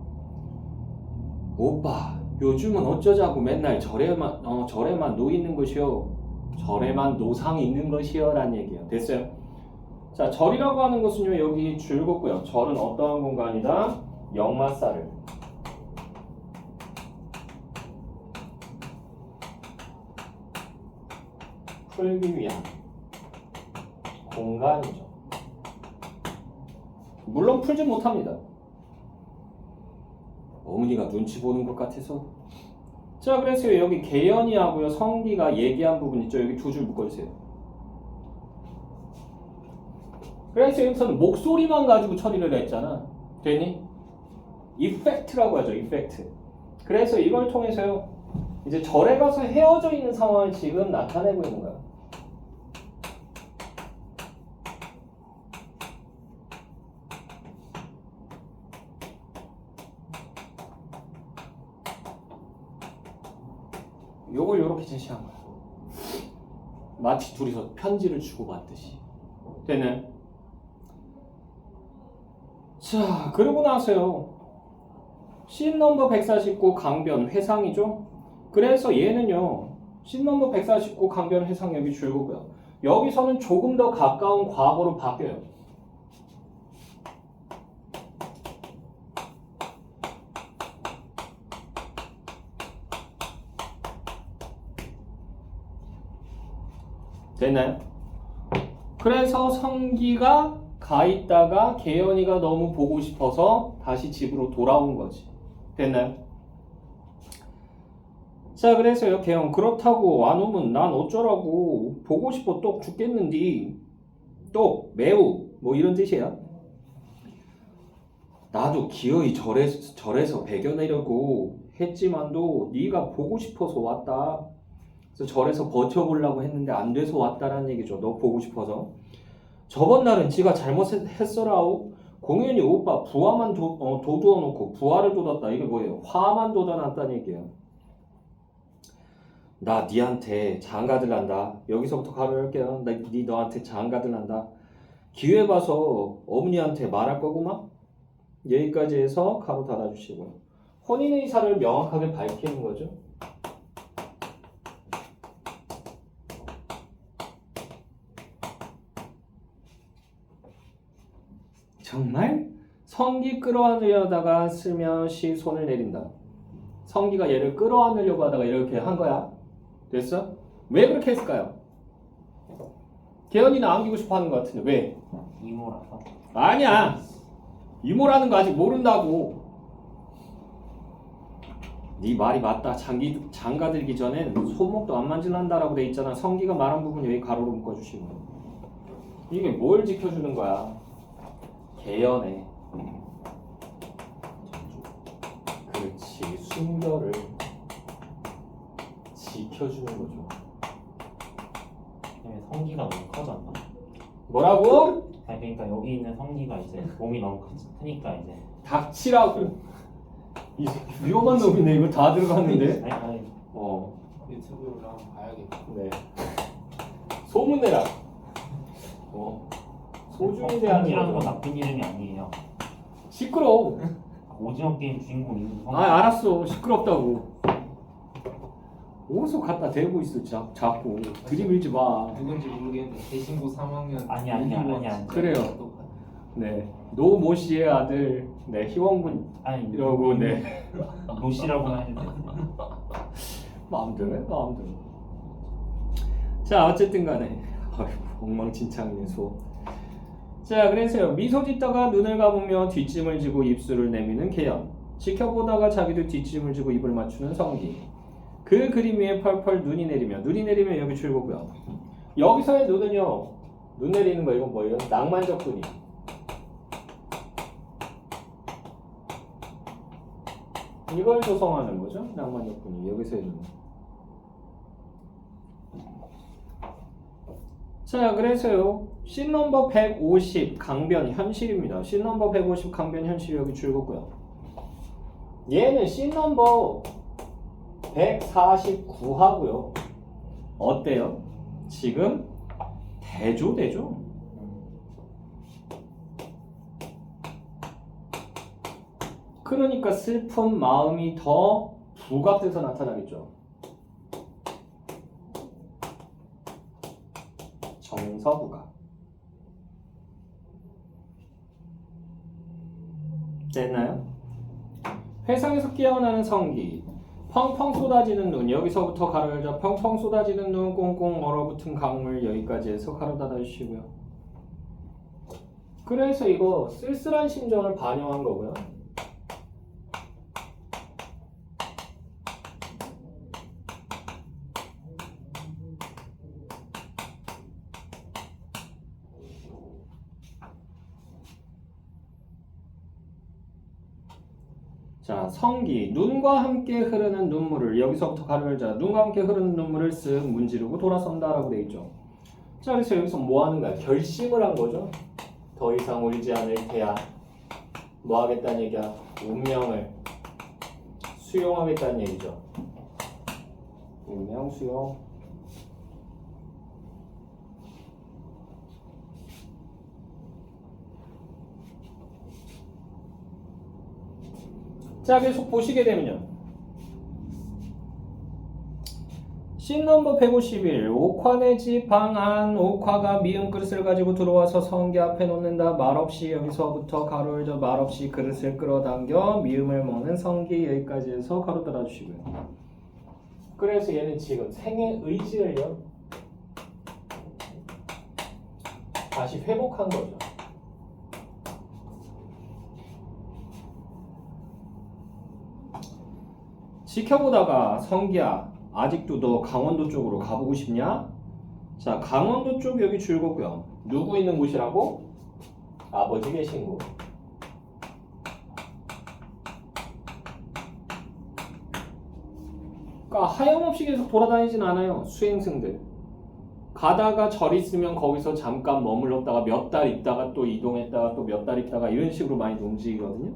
오빠, 요즘은 어쩌자고 맨날 절에만 놓 있는 것이요. 절에만 노상이 있는 것이요. 라는 얘기예요. 됐어요? 자, 절이라고 하는 것은요, 여기 줄굼고요. 절은 어떠한 공간이다? 역마살을 풀기 위한 공간이죠. 물론 풀지 못합니다. 어머니가 눈치 보는 것 같아서. 자, 그래서 여기 계연이하고요 성기가 얘기한 부분 있죠. 여기 두 줄 묶어주세요. 그래서 여기서는 목소리만 가지고 처리를 했잖아. 되니? 이펙트라고 하죠. 이펙트. 그래서 이걸 통해서요 이제 절에 가서 헤어져 있는 상황을 지금 나타내고 있는 거야. 요걸 요렇게 제시한 거야. 마치 둘이서 편지를 주고받듯이. 되네. 자, 그러고 나서요. 씬 넘버 149 강변 회상이죠. 그래서 얘는요. 씬 넘버 149 강변 회상 여기 줄고요. 여기서는 조금 더 가까운 과거로 바뀌어요. 됐나요? 그래서 성기가 가 있다가 계연이가 너무 보고 싶어서 다시 집으로 돌아온 거지. 됐나요? 자, 그래서요 계연 그렇다고 안 오면 난 어쩌라고 보고 싶어 똑 죽겠는디 똑 매우 뭐 이런 뜻이야. 나도 기어이 절에서 배겨내려고 했지만도 네가 보고 싶어서 왔다. 그래서 절에서 버텨보려고 했는데 안 돼서 왔다라는 얘기죠. 너 보고 싶어서. 저번 날은 지가 잘못했어라오. 공연히 오빠 부화만 도두어 놓고 부화를 돋았다. 이게 뭐예요? 화만 돋아놨다는 얘기예요. 나 니한테 장가들 난다. 여기서부터 가로 열게요. 니 너한테 장가들 난다. 기회 봐서 어머니한테 말할 거구만. 여기까지 해서 가로 닫아주시고요. 혼인의사를 명확하게 밝히는 거죠. 정말? 성기 끌어안으려다가 슬며시 손을 내린다. 성기가 얘를 끌어안으려고 하다가 이렇게 한 거야. 됐어? 왜 그렇게 했을까요? 계연이는 안기고 싶어 하는 것 같은데 왜? 이모라서. 아니야. 이모라는 거 아직 모른다고. 네 말이 맞다. 장가들기 전엔 손목도 안 만질란다라고 돼 있잖아. 성기가 말한 부분 여기 가로로 묶어주시고. 이게 뭘 지켜주는 거야? 계연에. 그렇지. 순결을 지켜주는 거죠. 성기가 너무 커졌나? 뭐라고? 아니 그러니까 여기 있는 성기가 이제 몸이 너무 크니까 이제. 닥치라고. 이 위험한 놈이네. 이거 다 들어갔는데. 아니. 유튜브로 한번 봐야겠다. 네. 소문내라. 소중히 대한 성기라는 건 거죠. 나쁜 이름이 아니에요. 시끄러워. 오징어 게임 주인공 있는 성기. 아, 알았어. 시끄럽다고. 어디서 갖다 대고 있어. 자꾸 들이밀지 마. 누군지 모르겠는데 대신고 3학년 아니. 그래요. 네. 노모 씨의 아들. 네. 희원군 아니 이러고 네. 노시라고나 해도 돼. 마음대로 해. 마음대로. 자, 어쨌든 간에 엉망진창이네 수업. 자, 그래서요. 미소 짓다가 눈을 감으며 뒷짐을 지고 입술을 내미는 계연. 지켜보다가 자기도 뒷짐을 지고 입을 맞추는 성기. 그 그림 위에 펄펄 눈이 내리면 여기 줄고요. 여기서의 눈은요. 눈 내리는 거 이건 뭐예요? 낭만적 눈이. 이걸 조성하는 거죠. 낭만적 눈이. 여기서의 눈. 자, 그래서요. 씬 넘버 150 강변 현실입니다. 씬 넘버 150 강변 현실이 여기 줄고요. 얘는 씬 넘버 149하고요. 어때요? 지금 대조되죠? 그러니까 슬픈 마음이 더 부각돼서 나타나겠죠. 정서부각. 됐나요? 회상에서 깨어나는 성기. 펑펑 쏟아지는 눈. 여기서부터 가로 열자. 펑펑 쏟아지는 눈, 꽁꽁 얼어붙은 강물. 여기까지 해서 가로 닫아주시고요. 그래서 이거 쓸쓸한 심정을 반영한 거고요. 자, 성기. 눈과 함께 흐르는 눈물을 여기서부터 가로 열자. 눈과 함께 흐르는 눈물을 쓱 문지르고 돌아선다 라고 돼 있죠. 자, 그래서 여기서 뭐 하는 거야? 결심을 한 거죠. 더 이상 울지 않을 테야. 뭐 하겠다는 얘기야? 운명을 수용하겠다는 얘기죠. 운명 수용. 자, 계속 보시게 되면요. 씬 넘버 151. 옥화네 집 방 안. 옥화가 미음 그릇을 가지고 들어와서 성기 앞에 놓는다. 말없이 여기서부터 가로 열자. 말없이 그릇을 끌어당겨 미음을 먹는 성기. 여기까지 해서 가로 따라주시고요. 그래서 얘는 지금 생의 의지를요 다시 회복한 거죠. 지켜보다가 성기야, 아직도 너 강원도 쪽으로 가보고 싶냐? 자, 강원도 쪽 여기 줄거고요. 누구 있는 곳이라고? 아버지 계신 곳. 그러니까 하염없이 계속 돌아다니진 않아요. 수행승들. 가다가 절 있으면 거기서 잠깐 머물렀다가 몇 달 있다가 또 이동했다가 또 몇 달 있다가 이런 식으로 많이 움직이거든요.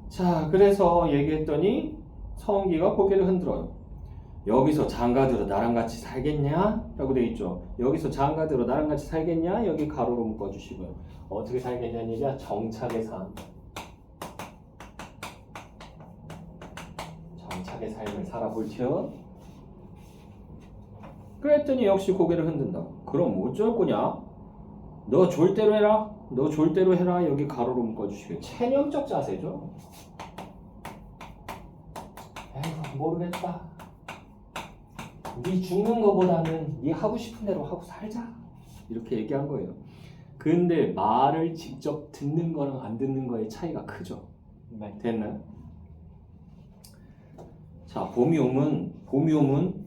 자, 그래서 얘기했더니 성기가 고개를 흔들어요. 여기서 장가들어 나랑 같이 살겠냐? 라고 돼 있죠. 여기서 장가들어 나랑 같이 살겠냐? 여기 가로로 묶어주시고요. 어떻게 살겠냐는 얘기야? 정착의 삶. 정착의 삶을 살아볼지요. 그랬더니 역시 고개를 흔든다. 그럼 어쩔 거냐? 너 졸대로 해라. 너 졸대로 해라. 여기 가로로 묶어주시고요. 체념적 자세죠. 에휴, 모르겠다. 네 죽는 거보다는 네 하고 싶은 대로 하고 살자. 이렇게 얘기한 거예요. 근데 말을 직접 듣는 거랑 안 듣는 거의 차이가 크죠. 네. 됐나요? 자, 봄이 오면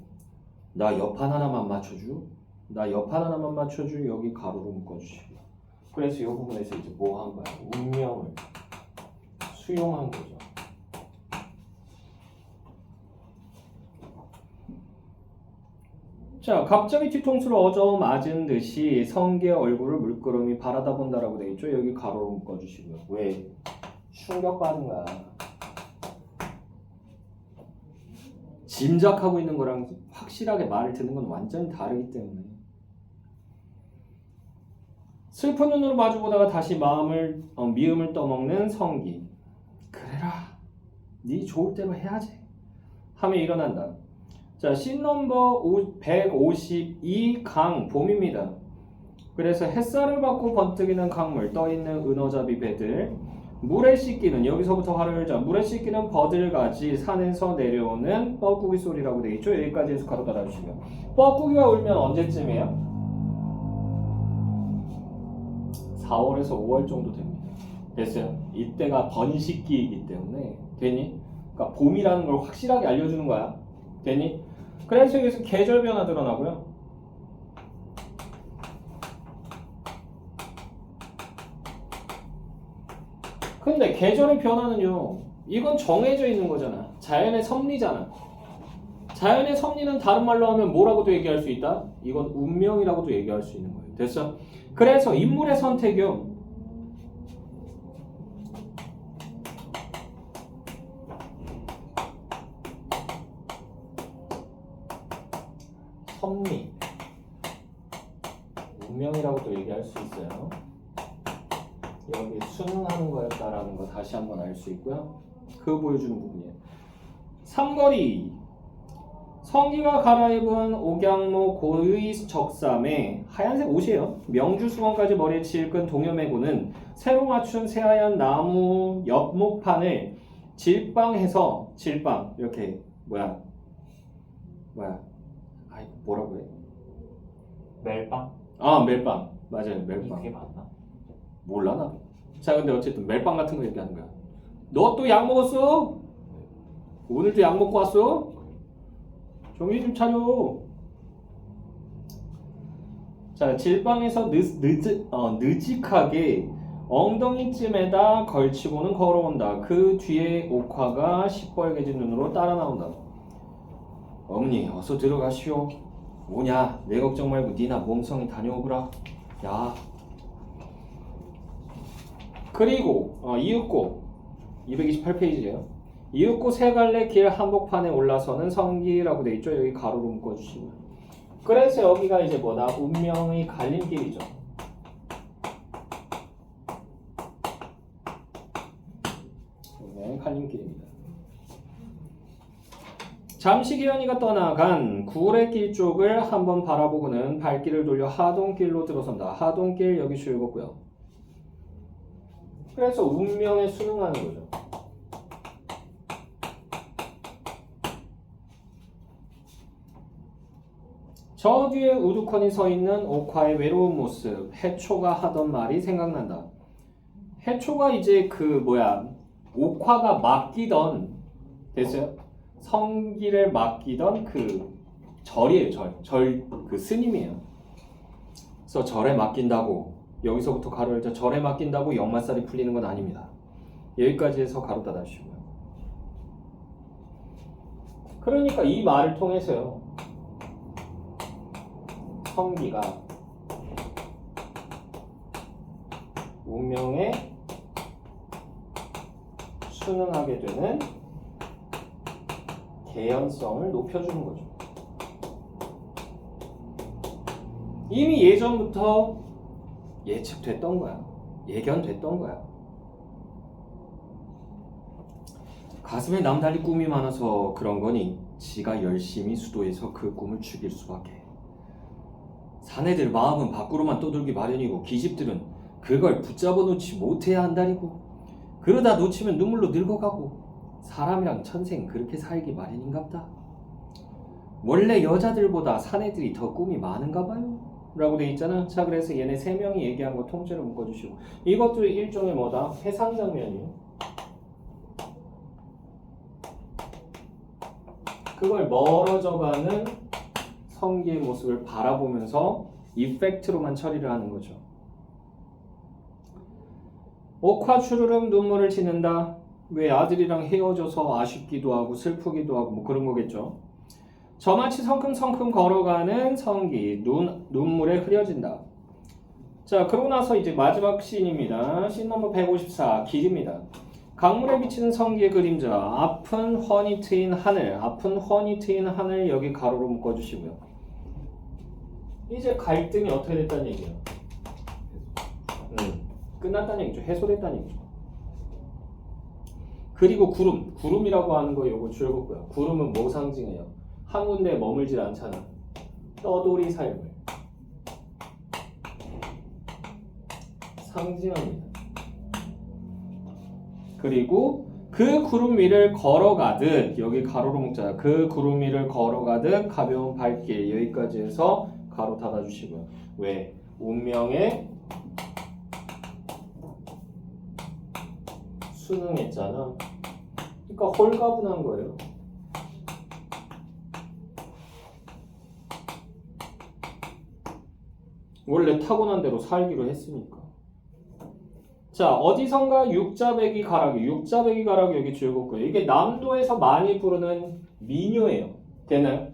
나 옆판 하나만 맞춰주. 나 옆판 하나만 맞춰주. 여기 가로로 묶어주시고. 그래서 이 부분에서 이제 뭐 한 거야? 운명을 수용한 거죠. 자, 갑자기 뒤통수를 얻어맞은 듯이 성기의 얼굴을 물끄러미 바라다 본다라고 되어 있죠. 여기 가로로 묶어주시고요. 왜? 충격받은 거야. 짐작하고 있는 거랑 확실하게 말을 듣는 건 완전히 다르기 때문에. 슬픈 눈으로 마주보다가 다시 미움을 떠먹는 성기. 그래라, 네 좋을 대로 해야지 하며 일어난다. 자, 씬 넘버 152 강 봄입니다. 그래서 햇살을 받고 번뜩이는 강물, 떠있는 은어잡이 배들, 물에 씻기는, 여기서부터 화를 열자. 물에 씻기는 버들가지, 산에서 내려오는 뻐꾸기 소리라고 되어 있죠. 여기까지 해서 가로 달아주시면. 뻐꾸기가 울면 언제쯤이에요? 4월에서 5월 정도 됩니다. 됐어요? 이때가 번식기이기 때문에. 됐니? 그러니까 봄이라는 걸 확실하게 알려주는 거야. 됐니? 그래서 여기서 계절 변화 드러나고요. 근데 계절의 변화는요, 이건 정해져 있는 거잖아. 자연의 섭리잖아. 자연의 섭리는 다른 말로 하면 뭐라고도 얘기할 수 있다? 이건 운명이라고도 얘기할 수 있는 거예요. 됐어? 그래서 인물의 선택이요, 섭리, 운명이라고도 얘기할 수 있어요. 여기 순응하는 거였다라는 거 다시 한번 알 수 있고요. 그거 보여주는 부분이에요. 삼거리 성기가 갈아입은 옥양모 고의 적삼에 하얀색 옷이에요. 명주수건까지 머리에 질끈 동여매고는 새로 맞춘 새하얀 나무 엽목판을 질방해서 질방 이렇게 뭐야 아이 뭐라고 해? 멜빵? 아 멜빵 맞아요 멜빵 이게 맞나? 몰라 나도. 자 근데 어쨌든 멜빵 같은 거 얘기하는 거야. 너 또 약 먹었어? 오늘도 약 먹고 왔어? 정신 좀 차려. 자 질방에서 느직하게 엉덩이쯤에다 걸치고는 걸어온다. 그 뒤에 옥화가 시뻘개진 눈으로 따라 나온다. 어머니 어서 들어가시오. 뭐냐 내 걱정 말고 니나 몸성이 다녀오거라. 야 그리고 이윽고 228페이지에요. 이윽고 세 갈래 길 한복판에 올라서는 성기라고 돼 있죠. 여기 가로로 묶어주시고. 그래서 여기가 이제 뭐다? 운명의 갈림길이죠. 운명의 갈림길입니다. 잠시 기현이가 떠나간 구례길 쪽을 한번 바라보고는 발길을 돌려 하동길로 들어선다. 하동길 여기 줄였고요. 그래서 운명에 순응하는 거죠. 저 뒤에 우두커니 서 있는 옥화의 외로운 모습, 해초가 하던 말이 생각난다. 해초가 이제 옥화가 맡기던 됐어요? 성기를 맡기던 그 절이에요. 절 그 스님이에요. 그래서 절에 맡긴다고 여기서부터 가로 열자 절에 맡긴다고 역마살이 풀리는 건 아닙니다. 여기까지 해서 가로 닫아주시고요. 그러니까 이 말을 통해서요. 성기가 운명에 순응하게 되는 개연성을 높여주는 거죠. 이미 예전부터 예측됐던 거야. 예견됐던 거야. 가슴에 남달리 꿈이 많아서 그런 거니 지가 열심히 수도해서 그 꿈을 죽일 수밖에. 사내들 마음은 밖으로만 떠돌기 마련이고 기집들은 그걸 붙잡아 놓지 못해야 한다니고. 그러다 놓치면 눈물로 늙어가고 사람이랑 천생 그렇게 살기 마련인갑다. 원래 여자들보다 사내들이 더 꿈이 많은가 봐요 라고 돼 있잖아. 자 그래서 얘네 세 명이 얘기한 거 통째로 묶어주시고 이것도 일종의 뭐다? 해상 장면이에요. 그걸 멀어져가는 성기의 모습을 바라보면서 이펙트로만 처리를 하는 거죠. 옥화 추르륵 눈물을 짓는다. 왜 아들이랑 헤어져서 아쉽기도 하고 슬프기도 하고 뭐 그런 거겠죠. 저마치 성큼성큼 걸어가는 성기 눈물에 흐려진다. 자 그러고 나서 이제 마지막 씬입니다. 씬 넘버 154 길입니다. 강물에 비치는 성기의 그림자 아픈 훤히 트인 하늘 아픈 훤히 트인 하늘 여기 가로로 묶어주시고요. 이제 갈등이 어떻게 됐다는 얘기예요? 끝났다는 얘기죠. 해소됐다는 얘기죠. 그리고 구름이라고 하는 거 요거 줄였고요. 구름은 뭐 상징해요? 한 군데에 머물질 않잖아. 떠돌이 삶을 상징합니다. 그리고 그 구름 위를 걸어가듯 여기 가로로 묶자. 그 구름 위를 걸어가듯 가벼운 발길 여기까지 해서 가로 닫아주시고요. 왜? 운명에 순응했잖아. 그러니까 홀가분한 거예요. 원래 타고난 대로 살기로 했으니까. 자 어디선가 육자배기 가락이 여기 줄였고요. 이게 남도에서 많이 부르는 민요예요. 되나요?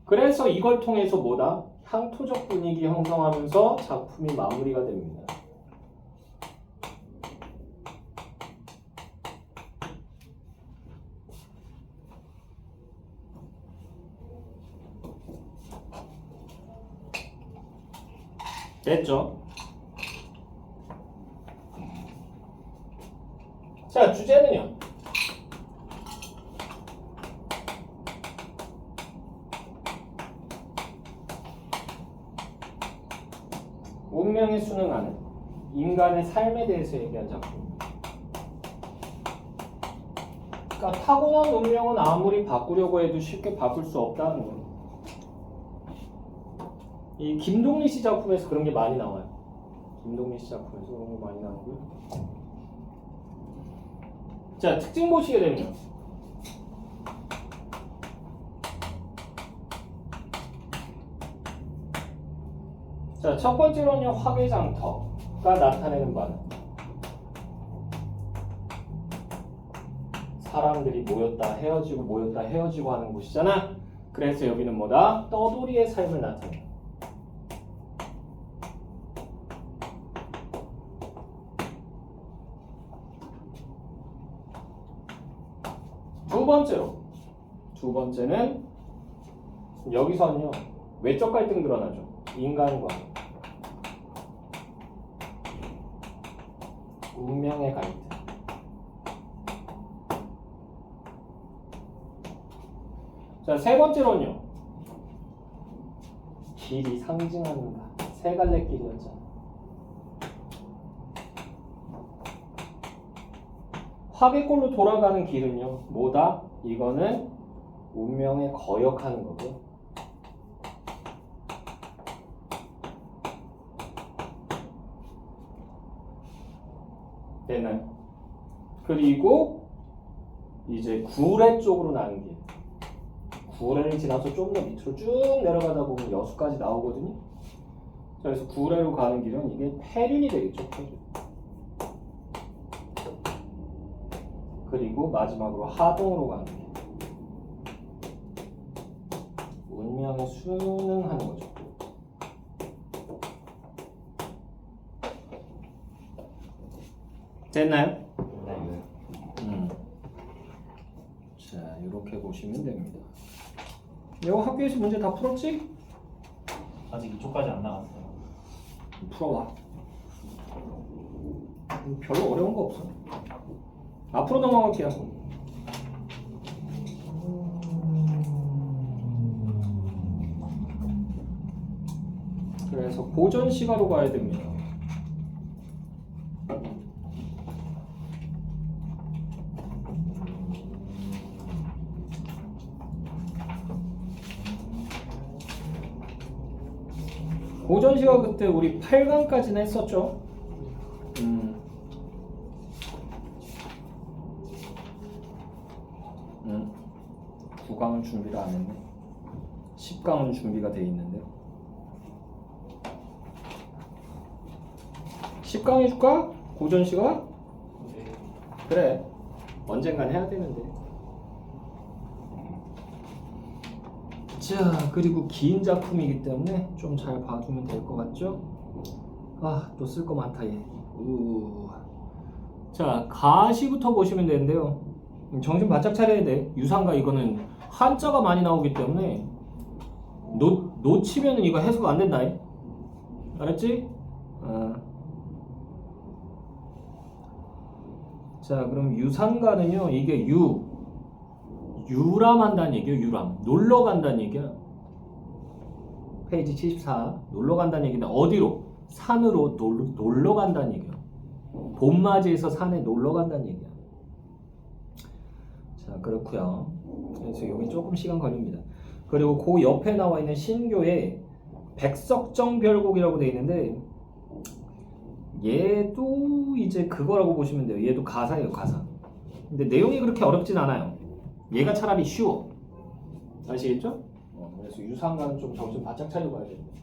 그래서 이걸 통해서 뭐다? 향토적 분위기 형성하면서 작품이 마무리가 됩니다. 됐죠? 자, 주제는요. 운명에 순응하는 인간의 삶에 대해서 얘기한 작품. 그러니까 타고난 운명은 아무리 바꾸려고 해도 쉽게 바꿀 수 없다는 거예요. 이 김동리 씨 작품에서 그런 게 많이 나와요. 김동리 씨 작품에서 그런 거 많이 나오고요. 자, 특징 보시게 되면 자, 첫 번째로는요, 화개장터가 나타내는 바는 사람들이 모였다 헤어지고 하는 곳이잖아. 그래서 여기는 뭐다? 떠돌이의 삶을 나타내. 두 번째는 여기서는요, 외적 갈등 드러나죠. 인간과 운명의 갈등. 자, 세 번째로는요, 길이 상징하는 바. 세 갈래 길이었잖아. 화개골로 돌아가는 길은요, 뭐다? 이거는 운명에 거역하는 거고요. 되나요? 그리고 이제 구례 쪽으로 나는 길. 구례를 지나서 좀 더 밑으로 쭉 내려가다 보면 여수까지 나오거든요. 자, 그래서 구례로 가는 길은 이게 폐륜이 되겠죠. 폐륜. 그리고 마지막으로 하동으로 가는 길. 운명에 순응하는 거죠. 됐나요? 네. 자, 이렇게 보시면 됩니다. 이거 학교에서 문제 다 풀었지? 아직 이쪽까지 안 나갔어요. 풀어와. 별로 어려운 거 없어. 앞으로 넘어갈게요. 그래서 고전 시가로 가야 됩니다. 고전 시가 그때 우리 8강까지는 했었죠. 9강은 준비를 안 했네. 10강은 준비가 돼 있는데. 10강 해줄까? 고전 시가? 네. 그래. 언젠간 해야 되는데. 자, 그리고 긴 작품이기 때문에 좀 잘 봐주면 될 것 같죠? 아, 또 쓸 거 많다 얘. 자, 가시부터 보시면 되는데요. 정신 바짝 차려야 돼. 유상가 이거는 한자가 많이 나오기 때문에 놓치면은 이거 해석 안 된다. 알았지? 자, 그럼 유상가는요, 이게 유람한다는 얘기예요. 유람. 놀러 간다는 얘기야. 페이지 74. 놀러 간다는 얘기인데 어디로? 산으로 놀러 간다는 얘기야. 봄맞이에서 산에 놀러 간다는 얘기야. 자, 그렇고요. 그래서 여기 조금 시간 걸립니다. 그리고 그 옆에 나와 있는 신교에 백석정별곡이라고 되어 있는데 얘도 이제 그거라고 보시면 돼요. 얘도 가사예요, 가사. 근데 내용이 그렇게 어렵진 않아요. 얘가 차라리 쉬워. 아시겠죠? 그래서 유상가는 좀 정신 바짝 차리고 가야 됩니다.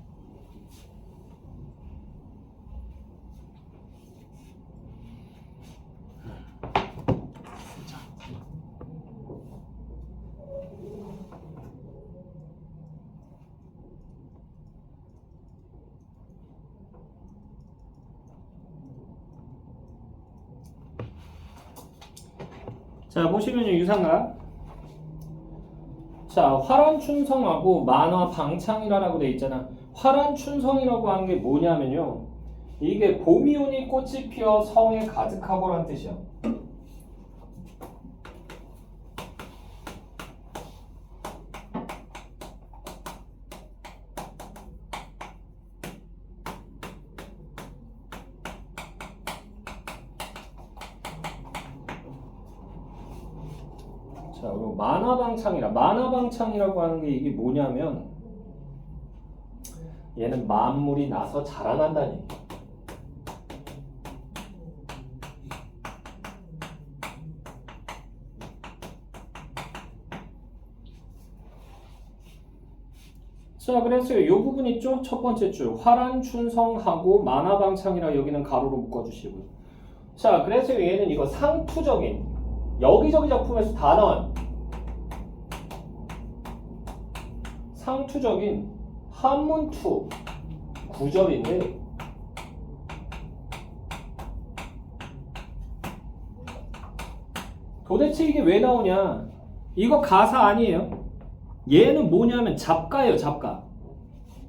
자, 보시면요, 유상가. 자, 화란춘성하고 만화 방창이라고 돼 있잖아. 화란춘성이라고 하는 게 뭐냐면요, 이게 봄이 오니 꽃이 피어 성에 가득하고라는 뜻이야. 자, 그리고 만화방창이라. 만화방창이라고 하는 게 이게 뭐냐면 얘는 만물이 나서 자라난다는 얘기야. 자, 그래서 이 부분 있죠? 첫 번째 줄 화란춘성하고 만화방창이라 여기는 가로로 묶어주시고요. 자, 그래서 얘는 이거 상투적인 여기저기 작품에서 다 나와요. 상투적인 한문투 구절인데 도대체 이게 왜 나오냐? 이거 가사 아니에요. 얘는 뭐냐면 잡가예요, 잡가.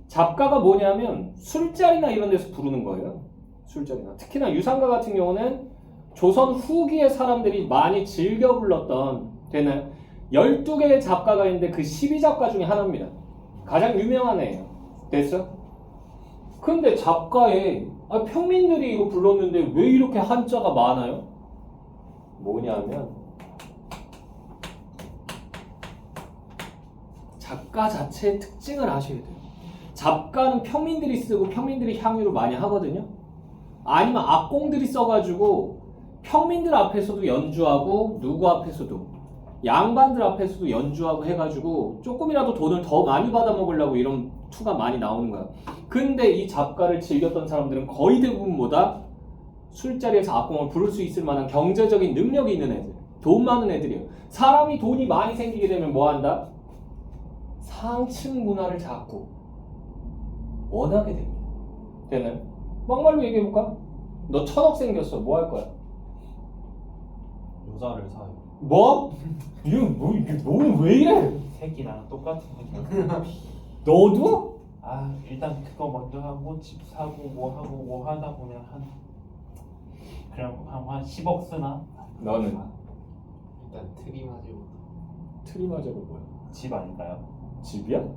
잡가가 뭐냐면 술자리나 이런 데서 부르는 거예요. 술자리나. 특히나 유상가 같은 경우는 조선 후기의 사람들이 많이 즐겨 불렀던 되는 12개의 잡가가 있는데 그 12잡가 중에 하나입니다. 가장 유명한 애예요. 됐어? 근데 잡가에 평민들이 이거 불렀는데 왜 이렇게 한자가 많아요? 뭐냐면 작가 자체의 특징을 아셔야 돼요. 잡가는 평민들이 쓰고 평민들이 향유를 많이 하거든요. 아니면 악공들이 써가지고 평민들 앞에서도 연주하고 누구 앞에서도 양반들 앞에서도 연주하고 해가지고 조금이라도 돈을 더 많이 받아먹으려고 이런 투가 많이 나오는 거야. 근데 이 잡가를 즐겼던 사람들은 거의 대부분 뭐다? 술자리에서 악공을 부를 수 있을 만한 경제적인 능력이 있는 애들, 돈 많은 애들이에요. 사람이 돈이 많이 생기게 되면 뭐 한다? 상층 문화를 자꾸 원하게 됩니다. 되나요? 막말로 얘기해볼까? 너 1000억 생겼어. 뭐 할 거야? 여자를 사요. 뭐? 이게 너는 왜 이래? 새끼랑 똑같은 거. 너도? 아 일단 그거 먼저 하고 집 사고 뭐 하다 보면 한 10억 쓰나? 너는? 일단 트림하지. 트림하자고 뭐야? 집 아닐까요? 집이야?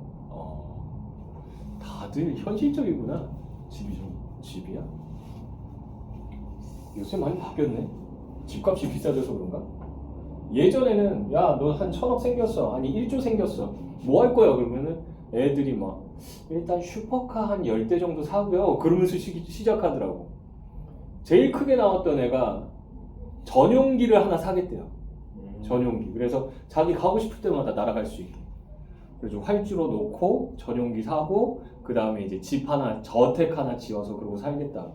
다들 현실적이구나. 집이죠. 집이야? 요새 많이 바뀌었네. 집값이 비싸져서 그런가? 예전에는 야 너 한 1000억 생겼어. 아니 1조 생겼어. 뭐 할 거야? 그러면은 애들이 막 일단 슈퍼카 한 10대 정도 사고요. 그러면서 시작하더라고. 제일 크게 나왔던 애가 전용기를 하나 사겠대요. 전용기. 그래서 자기 가고 싶을 때마다 날아갈 수 있게. 그래서 활주로 놓고 전용기 사고 그 다음에 이제 집 하나 저택 하나 지어서 그러고 살겠다.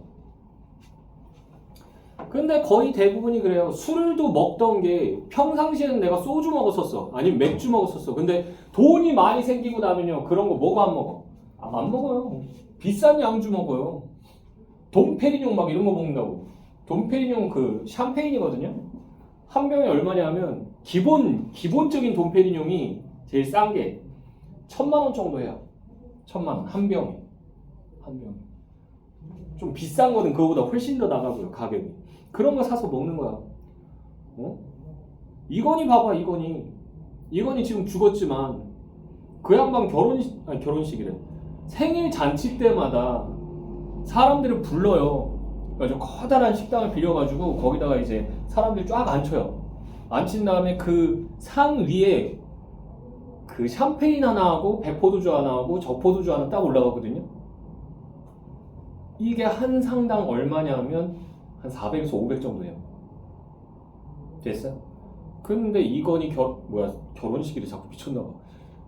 근데 거의 대부분이 그래요. 술도 먹던 게 평상시에는 내가 소주 먹었었어. 아니면 맥주 먹었었어. 근데 돈이 많이 생기고 나면요. 그런 거 뭐가 안 먹어? 안 먹어요. 비싼 양주 먹어요. 돈페리뇽 막 이런 거 먹는다고. 돈페리뇽 그 샴페인이거든요. 한 병에 얼마냐면 기본적인 돈페리뇽이 제일 싼 게 1000만 원 정도 해요. 1000만 원 한 병에. 한 병에. 좀 비싼 거는 그거보다 훨씬 더 나가고요. 가격이. 그런 거 사서 먹는 거야. 이건희 봐봐. 이건희 지금 죽었지만 그 양반 결혼식이래. 생일 잔치 때마다 사람들을 불러요. 그래서 커다란 식당을 빌려가지고 거기다가 이제 사람들이 쫙 앉혀요. 앉힌 다음에 그 상 위에 그 샴페인 하나 하고 백포도주 하나 하고 저포도주 하나 딱 올라가거든요. 이게 한 상당 얼마냐 하면 한 400에서 500 정도 해요. 됐어요? 근데 이건희 결혼식이래. 자꾸 미쳤나봐.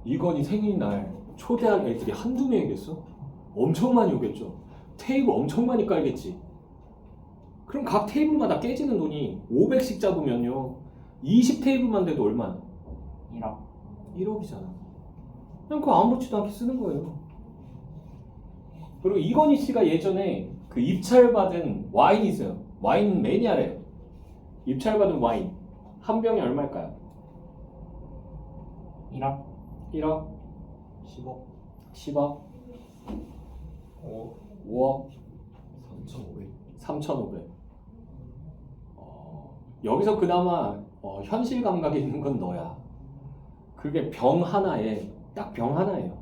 이건희 생일날 초대할 애들이 한두 명이겠어? 엄청 많이 오겠죠. 테이블 엄청 많이 깔겠지. 그럼 각 테이블마다 깨지는 돈이 500씩 잡으면요 20테이블만 돼도 얼마야? 1억. 1억이잖아. 그냥 그거 아무렇지도 않게 쓰는 거예요. 그리고 이건희 씨가 예전에 그 입찰받은 와인이 있어요. 와인 매니아래요. 입찰받은 와인 한 병에 얼마일까요? 1억. 1억? 10억. 10억? 5억? 3,500. 3,500. 여기서 그나마 현실 감각이 있는 건 너야. 그게 병 하나에 딱 병 하나예요.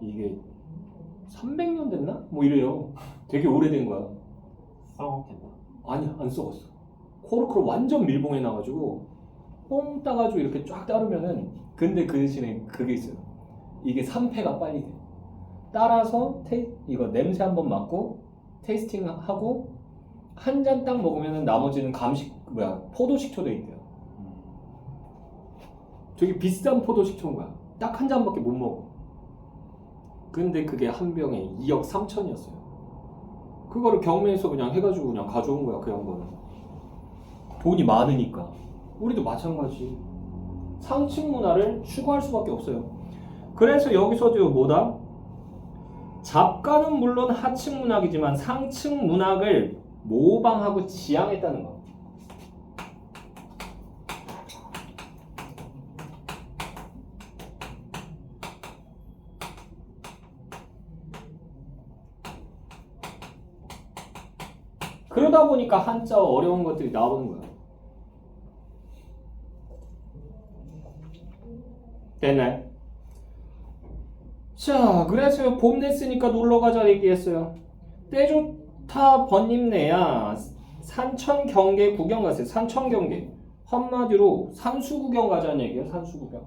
이게 300년 됐나? 뭐 이래요. 되게 오래된 거야. 썩었겠다. 아니 안 썩었어. 코르크로 완전 밀봉해 놔가지고 뽕 따가지고 이렇게 쫙 따르면은 근데 그 대신에 그게 있어요. 이게 산패가 빨리 돼. 따라서 이거 냄새 한번 맡고 테이스팅 하고 한 잔 딱 먹으면은 나머지는 포도식초 돼 있대요. 되게 비싼 포도식초인 거야. 딱 한 잔밖에 못 먹어. 근데 그게 한 병에 2억 3천이었어요. 그거를 경매에서 그냥 해가지고 그냥 가져온 거야, 그 양반은. 돈이 많으니까. 우리도 마찬가지. 상층 문화를 추구할 수밖에 없어요. 그래서 여기서도 뭐다? 잡가는 물론 하층 문학이지만 상층 문학을 모방하고 지향했다는 거. 그러다 보니까 한자 어려운 것들이 나오는 거야. 됐나요? 자, 그래서 봄 됐으니까 놀러가자 얘기했어요. 때 좋다 번님네야 산천 경계 구경 가세요. 산천 경계 한마디로 산수 구경 가자는 얘기예요. 산수 구경.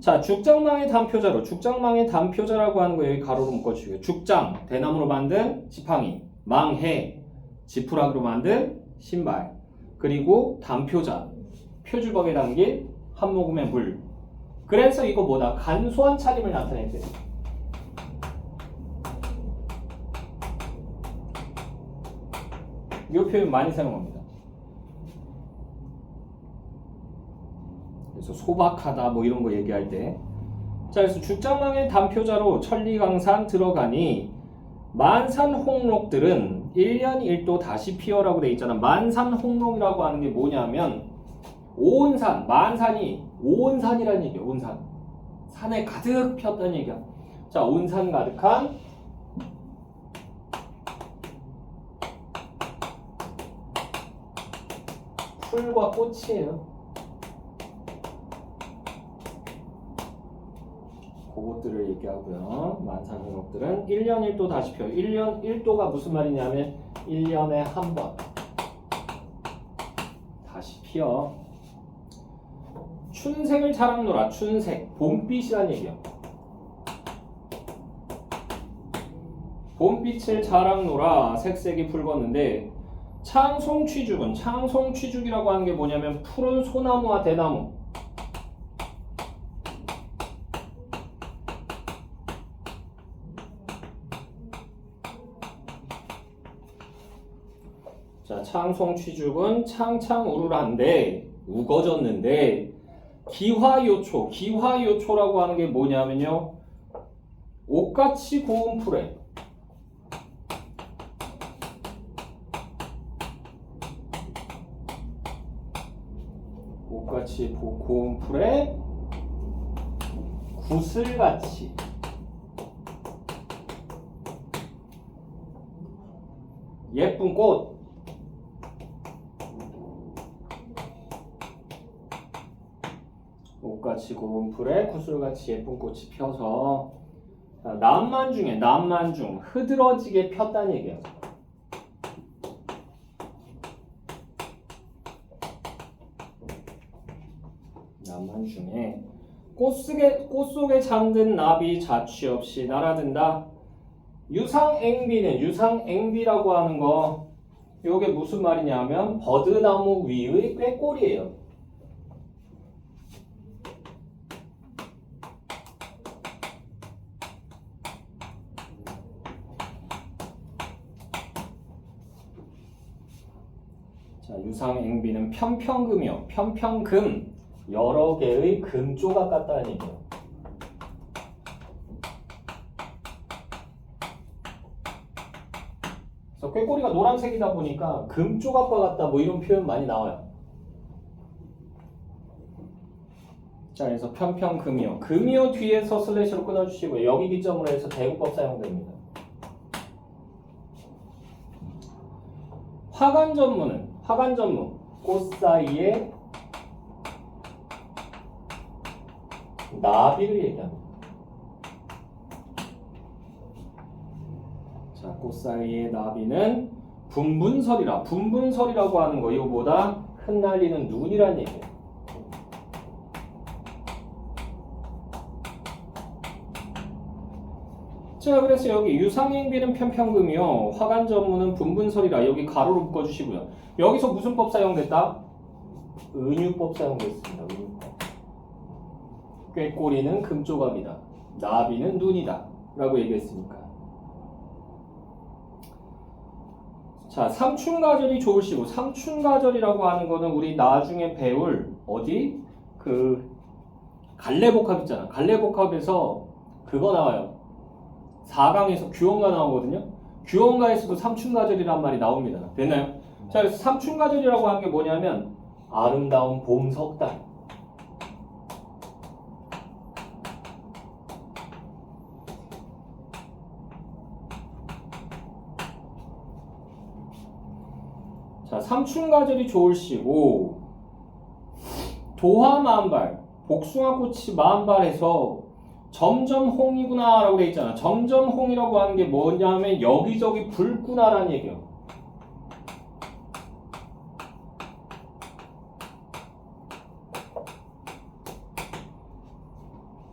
자, 죽장망의 단표자로 죽장망의 단표자라고 하는 거 여기 가로로 묶어주시고요. 죽장 대나무로 만든 지팡이, 망해 지푸라기로 만든 신발, 그리고 단표자 표주법에 담긴 한 모금의 물. 그래서 이거 뭐다? 간소한 차림을 나타냈대요. 이 표현 많이 사용합니다. 그래서 소박하다 뭐 이런 거 얘기할 때. 자, 그래서 죽장망의 단표자로 천리강산 들어가니 만산홍록들은 1년 1도 다시 피어라고 돼 있잖아. 만산홍록이라고 하는 게 뭐냐면 온산, 만산이 온산이라는 얘기야. 온산. 산에 가득 폈다는 얘기야. 자, 온산 가득한 풀과 꽃이에요. 그것들을 얘기하고요. 만산홍록들은 1년 1도 다시 펴요. 1년 1도가 무슨 말이냐면 1년에 한 번 다시 피어. 춘색을 자랑노라. 춘색, 봄빛이란 얘기야. 봄빛을 자랑노라. 색색이 붉었는데 창송취죽은 창송취죽이라고 하는 게 뭐냐면 푸른 소나무와 대나무. 자, 창송취죽은 창창우르란데 우거졌는데 기화요초, 기화요초라고 하는 게 뭐냐면요, 옷같이 고운 풀에 옷같이 고운 풀에 구슬같이 예쁜 꽃. 옷같이 고운 풀에 구슬같이 예쁜 꽃이 펴서 남만중에 남만중 흐드러지게 폈다는 얘기야. 남만중에 꽃 속에 잠든 나비 자취 없이 날아든다. 유상앵비는 유상앵비라고 하는 거, 요게 무슨 말이냐면 버드나무 위의 꾀꼬리예요. 자, 유상앵비는 편평금이요. 편평금, 여러 개의 금조각 같다는 얘기예요. 그래서 꾀꼬리가 노란색이다 보니까 금조각과 같다 뭐 이런 표현 많이 나와요. 자, 그래서 편평금이요. 금이요 뒤에서 슬래시로 끊어주시고요. 여기 기점으로 해서 대구법 사용됩니다. 화관전무는 화관전무, 꽃 사이에 나비를 얘기합니다. 자, 꽃 사이의 나비는 분분설이라. 분분설이라고 하는 거 이거보다 흩날리는 눈이란 얘기예요. 자, 그래서 여기 유상행비는 편평금이요. 화간 전문은 분분설이라 여기 가로로 묶어주시고요. 여기서 무슨 법 사용됐다? 은유법 사용됐습니다. 은유법. 꾀꼬리는 금조각이다. 나비는 눈이다. 라고 얘기했으니까. 자, 삼춘가절이 좋으시고, 삼춘가절이라고 하는 거는 우리 나중에 배울 어디? 그 갈래복합 있잖아. 갈래복합에서 그거 나와요. 4강에서 규원가 나오거든요. 규원가에서도 삼춘가절이란 말이 나옵니다. 됐나요? 자, 그래서 삼춘가절이라고 하는 게 뭐냐면 아름다운 봄 석달. 자, 삼춘가절이 좋을시고 도화만발, 복숭아꽃이 만발해서 점점 홍이구나 라고 돼 있잖아. 점점 홍이라고 하는 게 뭐냐면 여기저기 붉구나라는 얘기예요.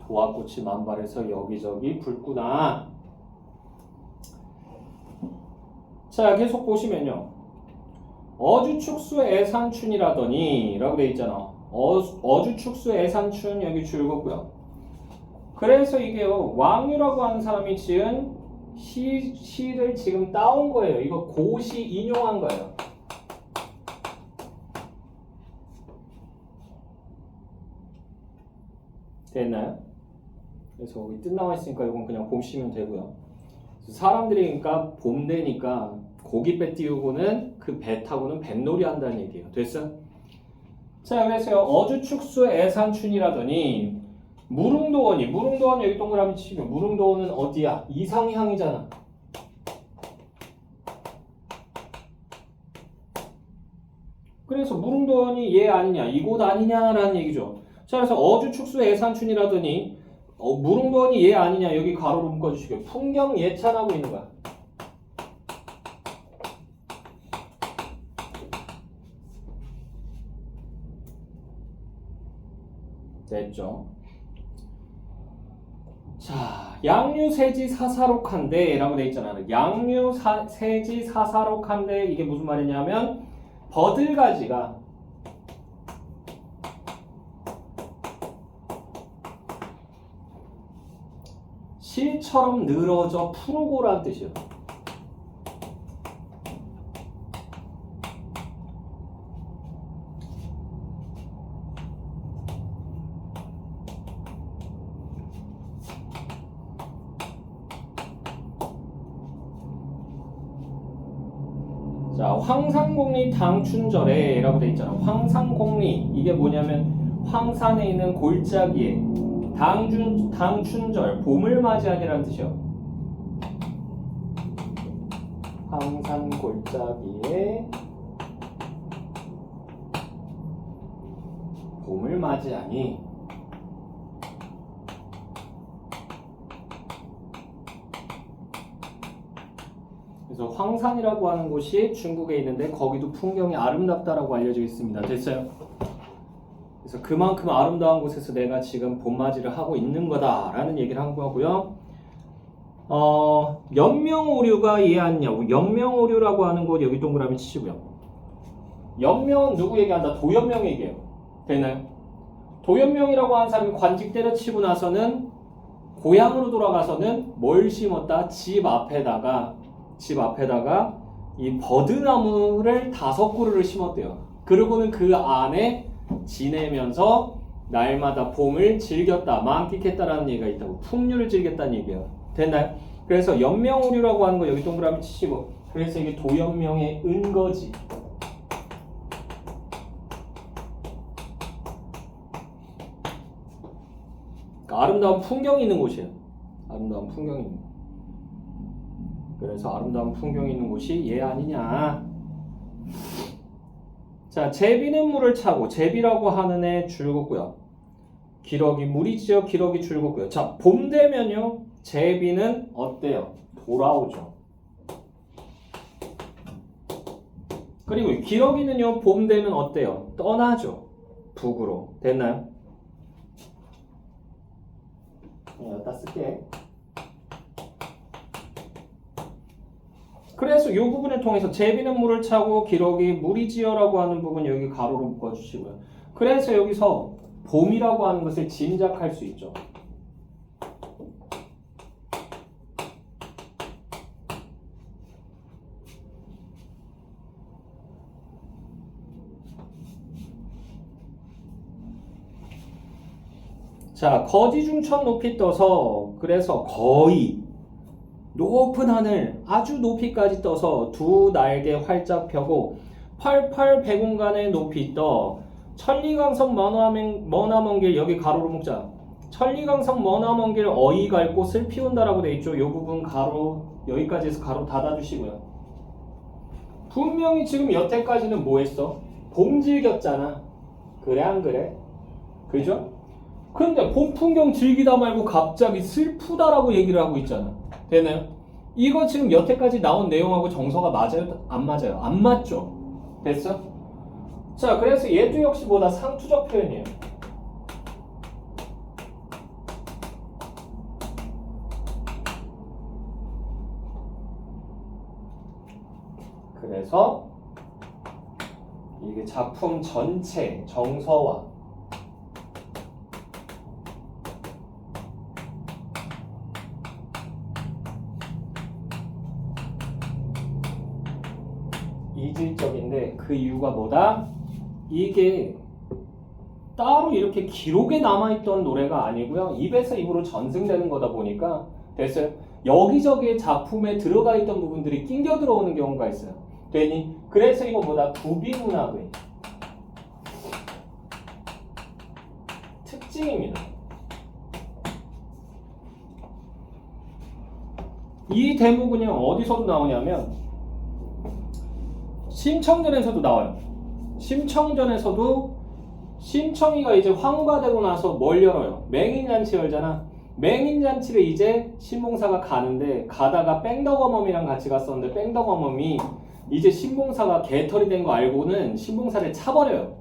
도화꽃이 만발해서 여기저기 붉구나. 자, 계속 보시면요. 어주축수 애산춘이라더니 라고 돼 있잖아. 어주축수 애산춘 여기 줄거고요. 그래서 이게요, 왕유라고 하는 사람이 지은 시를 지금 따온 거예요. 이거 고시 인용한 거예요. 됐나요? 그래서 여기 뜻 나와 있으니까 이건 그냥 보시면 되고요. 사람들이 그러니까 봄 되니까 고깃배 띄우고는 그 배 타고는 뱃놀이 한다는 얘기예요. 됐어? 자, 그래서 어주축수 애산춘이라더니 무릉도원이 여기 동그라미 치면 무릉도원은 어디야? 이상향이잖아. 그래서 무릉도원이 얘 아니냐 이곳 아니냐라는 얘기죠. 자, 그래서 어주축수 애산춘이라더니 무릉도원이 얘 아니냐 여기 가로로 묶어주시고요. 풍경 예찬하고 있는 거야. 됐죠? 자, 양유세지 사사록한데 라고 돼 있잖아. 양유세지 사사록한데 이게 무슨 말이냐면 버들가지가 실처럼 늘어져 푸르고라는 뜻이에요. 자, 황산공리 당춘절에 라고 돼 있잖아. 황산공리 이게 뭐냐면 황산에 있는 골짜기에 당춘절 봄을 맞이하니라는 뜻이요. 황산 골짜기에 봄을 맞이하니. 그래서 황산이라고 하는 곳이 중국에 있는데 거기도 풍경이 아름답다라고 알려져 있습니다. 됐어요? 그래서 그만큼 아름다운 곳에서 내가 지금 봄맞이를 하고 있는 거다라는 얘기를 한 거고요. 연명오류가 이해하느냐고. 연명오류라고 하는 곳 여기 동그라미 치시고요. 연명은 누구 얘기한다? 도연명 얘기해요. 되나요? 도연명이라고 하는 사람이 관직 때려치고 나서는 고향으로 돌아가서는 뭘 심었다? 집 앞에다가 이 버드나무를 5그루를 심었대요. 그리고는 그 안에 지내면서 날마다 봄을 즐겼다, 만끽했다라는 얘기가 있다고. 풍류를 즐겼다는 얘기예요. 됐나요? 그래서 연명오류라고 하는 거 여기 동그라미 치시고, 그래서 이게 도연명의 은거지. 그러니까 아름다운 풍경이 있는 곳이에요. 아름다운 풍경이 있는 곳. 그래서 아름다운 풍경이 있는 곳이 얘 아니냐. 자, 제비는 물을 차고, 제비라고 하는 애 줄긋고요. 기러기 물이지요. 기러기 줄긋고요. 자, 봄 되면요, 제비는 어때요? 돌아오죠. 그리고 기러기는요 봄 되면 어때요? 떠나죠. 북으로. 됐나요? 여기다 쓸게. 그래서 이 부분을 통해서 제비는 물을 차고 기러기 물이 지어라고 하는 부분 여기 가로로 묶어주시고요. 그래서 여기서 봄이라고 하는 것을 짐작할 수 있죠. 자, 거지중천 높이 떠서 그래서 거의 높은 하늘 아주 높이까지 떠서 두 날개 활짝 펴고 펄펄 백운간에 높이 떠 천리강성 머나먼 길 여기 가로로 묶자. 천리강성 머나먼 길 어이 갈 꽃을 피운다라고 돼 있죠. 이 부분 가로 여기까지 해서 가로 닫아주시고요. 분명히 지금 여태까지는 뭐 했어? 봄 즐겼잖아. 그래 안 그래? 그죠? 근데 봄 풍경 즐기다 말고 갑자기 슬프다라고 얘기를 하고 있잖아. 되나요? 이거 지금 여태까지 나온 내용하고 정서가 맞아요? 안 맞아요? 안 맞죠? 됐어? 자, 그래서 얘도 역시 뭐다? 상투적 표현이에요. 그래서 이게 작품 전체 정서와 이질적인데 그 이유가 뭐다? 이게 따로 이렇게 기록에 남아있던 노래가 아니고요. 입에서 입으로 전승되는 거다 보니까 됐어요. 여기저기 작품에 들어가 있던 부분들이 낑겨 들어오는 경우가 있어요. 되니? 그래서 이거 뭐다? 구비문학의 특징입니다. 이 대목은요 어디서도 나오냐면 심청전에서도 나와요. 심청전에서도 심청이가 이제 황후가 되고 나서 뭘 열어요? 맹인잔치 열잖아. 맹인잔치를 이제 신봉사가 가는데 가다가 뺑덕어멈이랑 같이 갔었는데 뺑덕어멈이 이제 신봉사가 개털이 된 거 알고는 신봉사를 차버려요.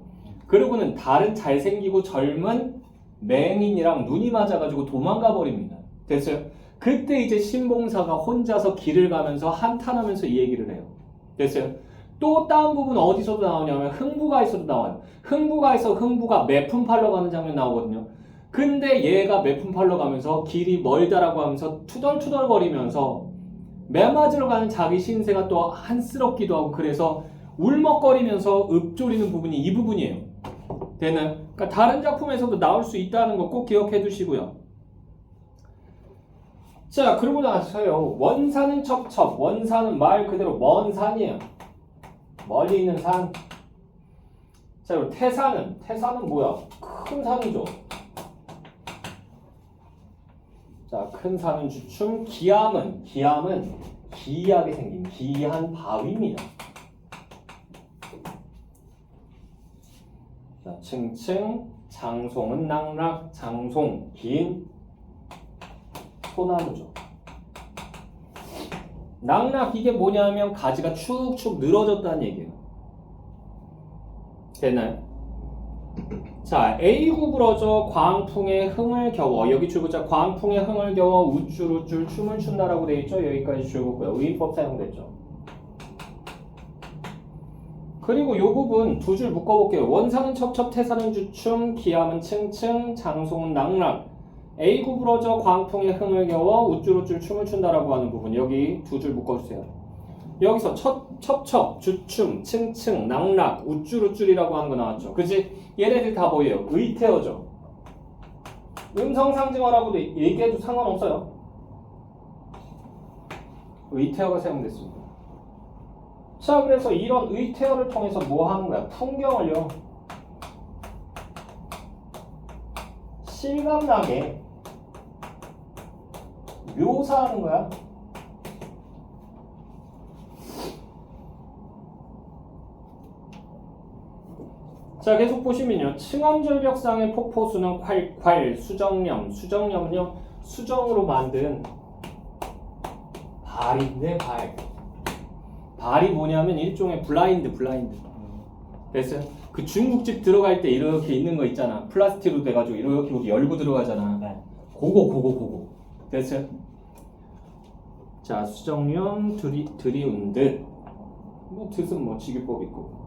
그리고는 다른 잘생기고 젊은 맹인이랑 눈이 맞아가지고 도망가 버립니다. 됐어요? 그때 이제 신봉사가 혼자서 길을 가면서 한탄하면서 이 얘기를 해요. 됐어요? 또 다른 부분 어디서도 나오냐면 흥부가에서도 나와요. 흥부가에서 흥부가 매품 팔러 가는 장면 나오거든요. 근데 얘가 매품 팔러 가면서 길이 멀다라고 하면서 투덜투덜거리면서 매 맞으러 가는 자기 신세가 또 한스럽기도 하고 그래서 울먹거리면서 읊조리는 부분이 이 부분이에요. 되나요? 그러니까 다른 작품에서도 나올 수 있다는 거 꼭 기억해 두시고요. 자, 그러고 나서요. 원산은 첩첩. 원산은 말 그대로 먼 산이에요. 멀리 있는 산. 자, 그리고 태산은 뭐야? 큰 산이죠. 자, 큰 산은 주춤. 기암은 기이하게 생긴 기이한 바위입니다. 자, 층층. 장송은 낙락. 장송 긴 소나무죠. 낙낙 이게 뭐냐면 가지가 축축 늘어졌다는 얘기예요. 됐나요? 자, A 구부러져 광풍에 흥을 겨워. 여기 줄글자 광풍에 흥을 겨워 우쭐우쭐 춤을 춘다라고 되어 있죠. 여기까지 줄글고요. 의인법 사용됐죠. 그리고 이 부분 두 줄 묶어볼게요. 원산은 첩첩, 태산은 주춤, 기암은 층층, 장송은 낙낙. A 구부러져 광풍에 흥을 겨워 우쭐우쭐 춤을 춘다라고 하는 부분 여기 두 줄 묶어주세요. 여기서 첩첩, 주춤, 층층, 낙낙, 우쭐우쭐이라고 하는 거 나왔죠. 그지? 얘네들 다 뭐예요? 의태어죠. 음성상징어라고도 얘기해도 상관없어요. 의태어가 사용됐습니다. 자, 그래서 이런 의태어를 통해서 뭐 하는 거야? 풍경을요 실감나게 묘사하는 거야. 자, 계속 보시면요. 층암절벽상의 폭포수는 콸콸 수정염은요 수정으로 만든 발인데 발이 뭐냐면 일종의 블라인드. 됐어요? 그 중국집 들어갈 때 이렇게 있는 거 있잖아. 플라스틱으로 돼가지고 이렇게 열고 들어가잖아. 네. 그거. 됐어요? 자, 수정령 드리운듯. 뭐 뜻은 뭐 직유법 있고.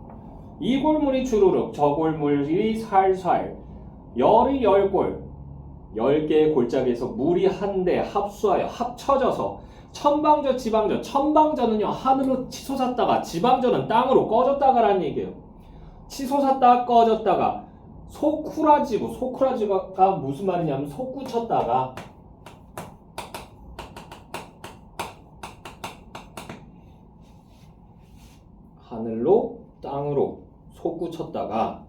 이 골물이 주르륵, 저 골물이 살살. 열이 10골. 10개의 골짜기에서 물이 한데 합수하여 합쳐져서 천방저 지방저. 천방저는요 하늘로 치솟았다가 지방저는 땅으로 꺼졌다가라는 얘기예요. 치솟았다가 꺼졌다가 소쿠라지가 무슨 말이냐면 솟구쳤다가 하늘로 땅으로 솟구쳤다가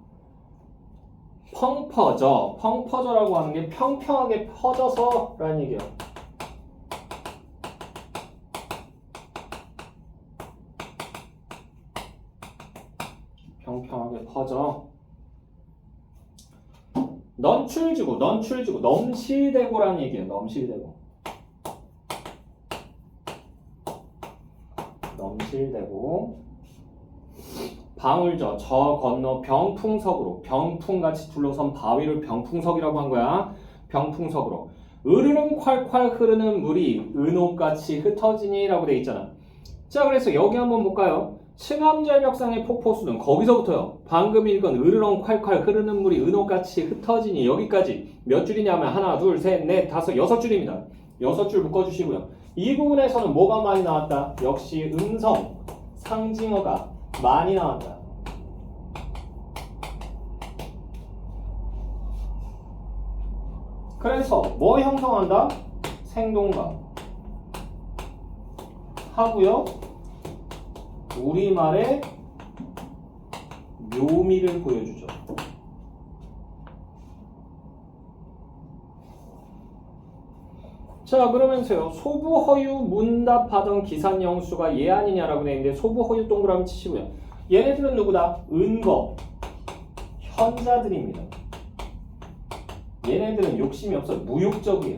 펑퍼져라고 하는 게 평평하게 퍼져서라는 얘기예요. 평평하게 퍼져. 넘출지고 넘실대고라는 얘기예요. 넘실대고 방울저 저 건너 병풍석으로 병풍같이 둘러선 바위를 병풍석이라고 한 거야. 병풍석으로 으르릉 콸콸 흐르는 물이 은옥같이 흩어지니라고 돼 있잖아. 자, 그래서 여기 한번 볼까요? 층암절벽상의 폭포수는 거기서부터요. 방금 읽은 으르렁 콸콸 흐르는 물이 은옥같이 흩어지니 여기까지 몇 줄이냐면 하나, 둘, 셋, 넷, 다섯, 6줄입니다. 6줄 묶어주시고요. 이 부분에서는 뭐가 많이 나왔다? 역시 음성, 상징어가 많이 나왔다. 그래서 뭐 형성한다? 생동감 하고요. 우리말의 묘미를 보여주죠. 자, 그러면서요. 소부허유 문답하던 기산영수가 얘 아니냐라고 되어 있는데 소부허유 동그라미 치시고요. 얘네들은 누구다? 은거 현자들입니다. 얘네들은 욕심이 없어. 무욕적이에요.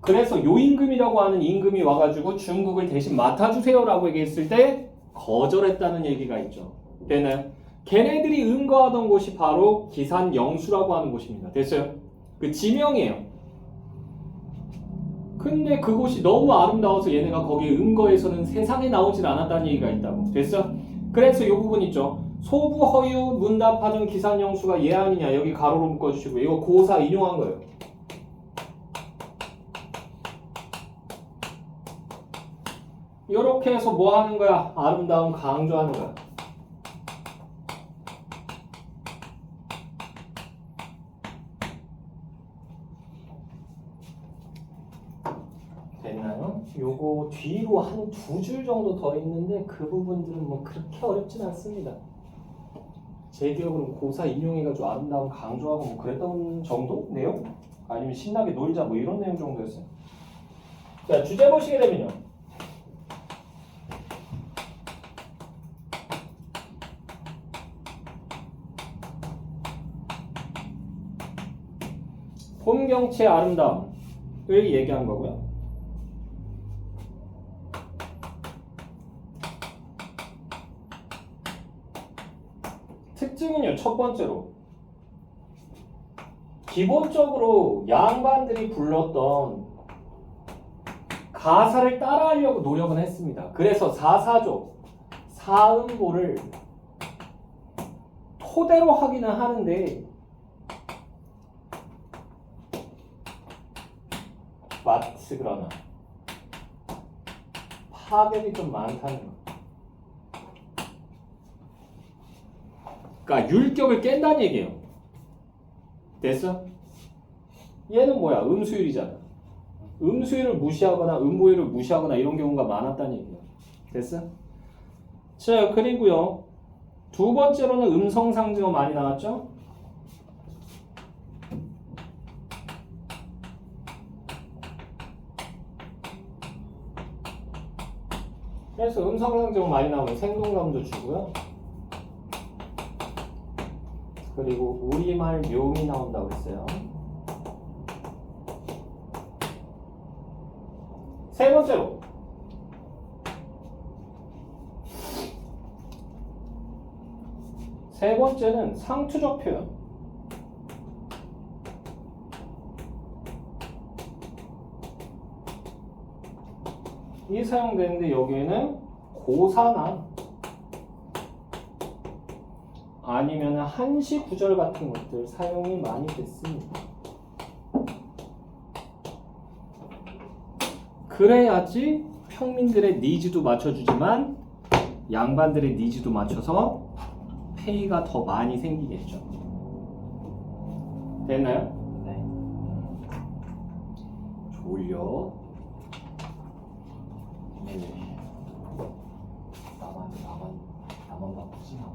그래서 요임금이라고 하는 임금이 와가지고 중국을 대신 맡아주세요라고 얘기했을 때 거절했다는 얘기가 있죠. 되나요? 걔네들이 은거하던 곳이 바로 기산영수라고 하는 곳입니다. 됐어요? 그 지명이에요. 근데 그곳이 너무 아름다워서 얘네가 거기에 은거해서는 세상에 나오질 않았다는 얘기가 있다고. 됐어? 그래서 이 부분 있죠. 소부허유 문답하던 기산영수가 얘 아니냐. 여기 가로로 묶어주시고 이거 고사 인용한 거예요. 이렇게 해서 뭐 하는 거야? 아름다움 강조하는 거야. 됐나요? 요거 뒤로 한 2줄 정도 더 있는데 그 부분들은 뭐 그렇게 어렵진 않습니다. 제 기억으로는 고사 인용해가지고 아름다움 강조하고 뭐 그랬던 정도? 내용? 아니면 신나게 놀자 뭐 이런 내용 정도였어요. 자, 주제 보시게 되면요. 봄경치의 아름다움을 얘기한 거고요. 특징은요, 첫 번째로 기본적으로 양반들이 불렀던 가사를 따라하려고 노력은 했습니다. 그래서 사사조, 사음보를 토대로 하기는 하는데 그러나 파괴이 좀 많다는 거. 그러니까 율격을 깬다는 얘기예요. 됐어? 얘는 뭐야? 음수율이잖아. 음수율을 무시하거나 음보율을 무시하거나 이런 경우가 많았다는 얘기예요. 됐어? 자, 그리고요. 두 번째로는 음성상징어 많이 나왔죠? 그래서 음성상징어 많이 나오면 생동감도 주고요. 그리고 우리말 묘미 나온다고 했어요. 세 번째로 세 번째는 상투적 표현. 이 사용되는데 여기에는 고사나 아니면 한시 구절 같은 것들 사용이 많이 됐습니다. 그래야지 평민들의 니즈도 맞춰주지만 양반들의 니즈도 맞춰서 페이가 더 많이 생기겠죠. 됐나요? 네. 졸려. 네. 나만 바쁘지 나만.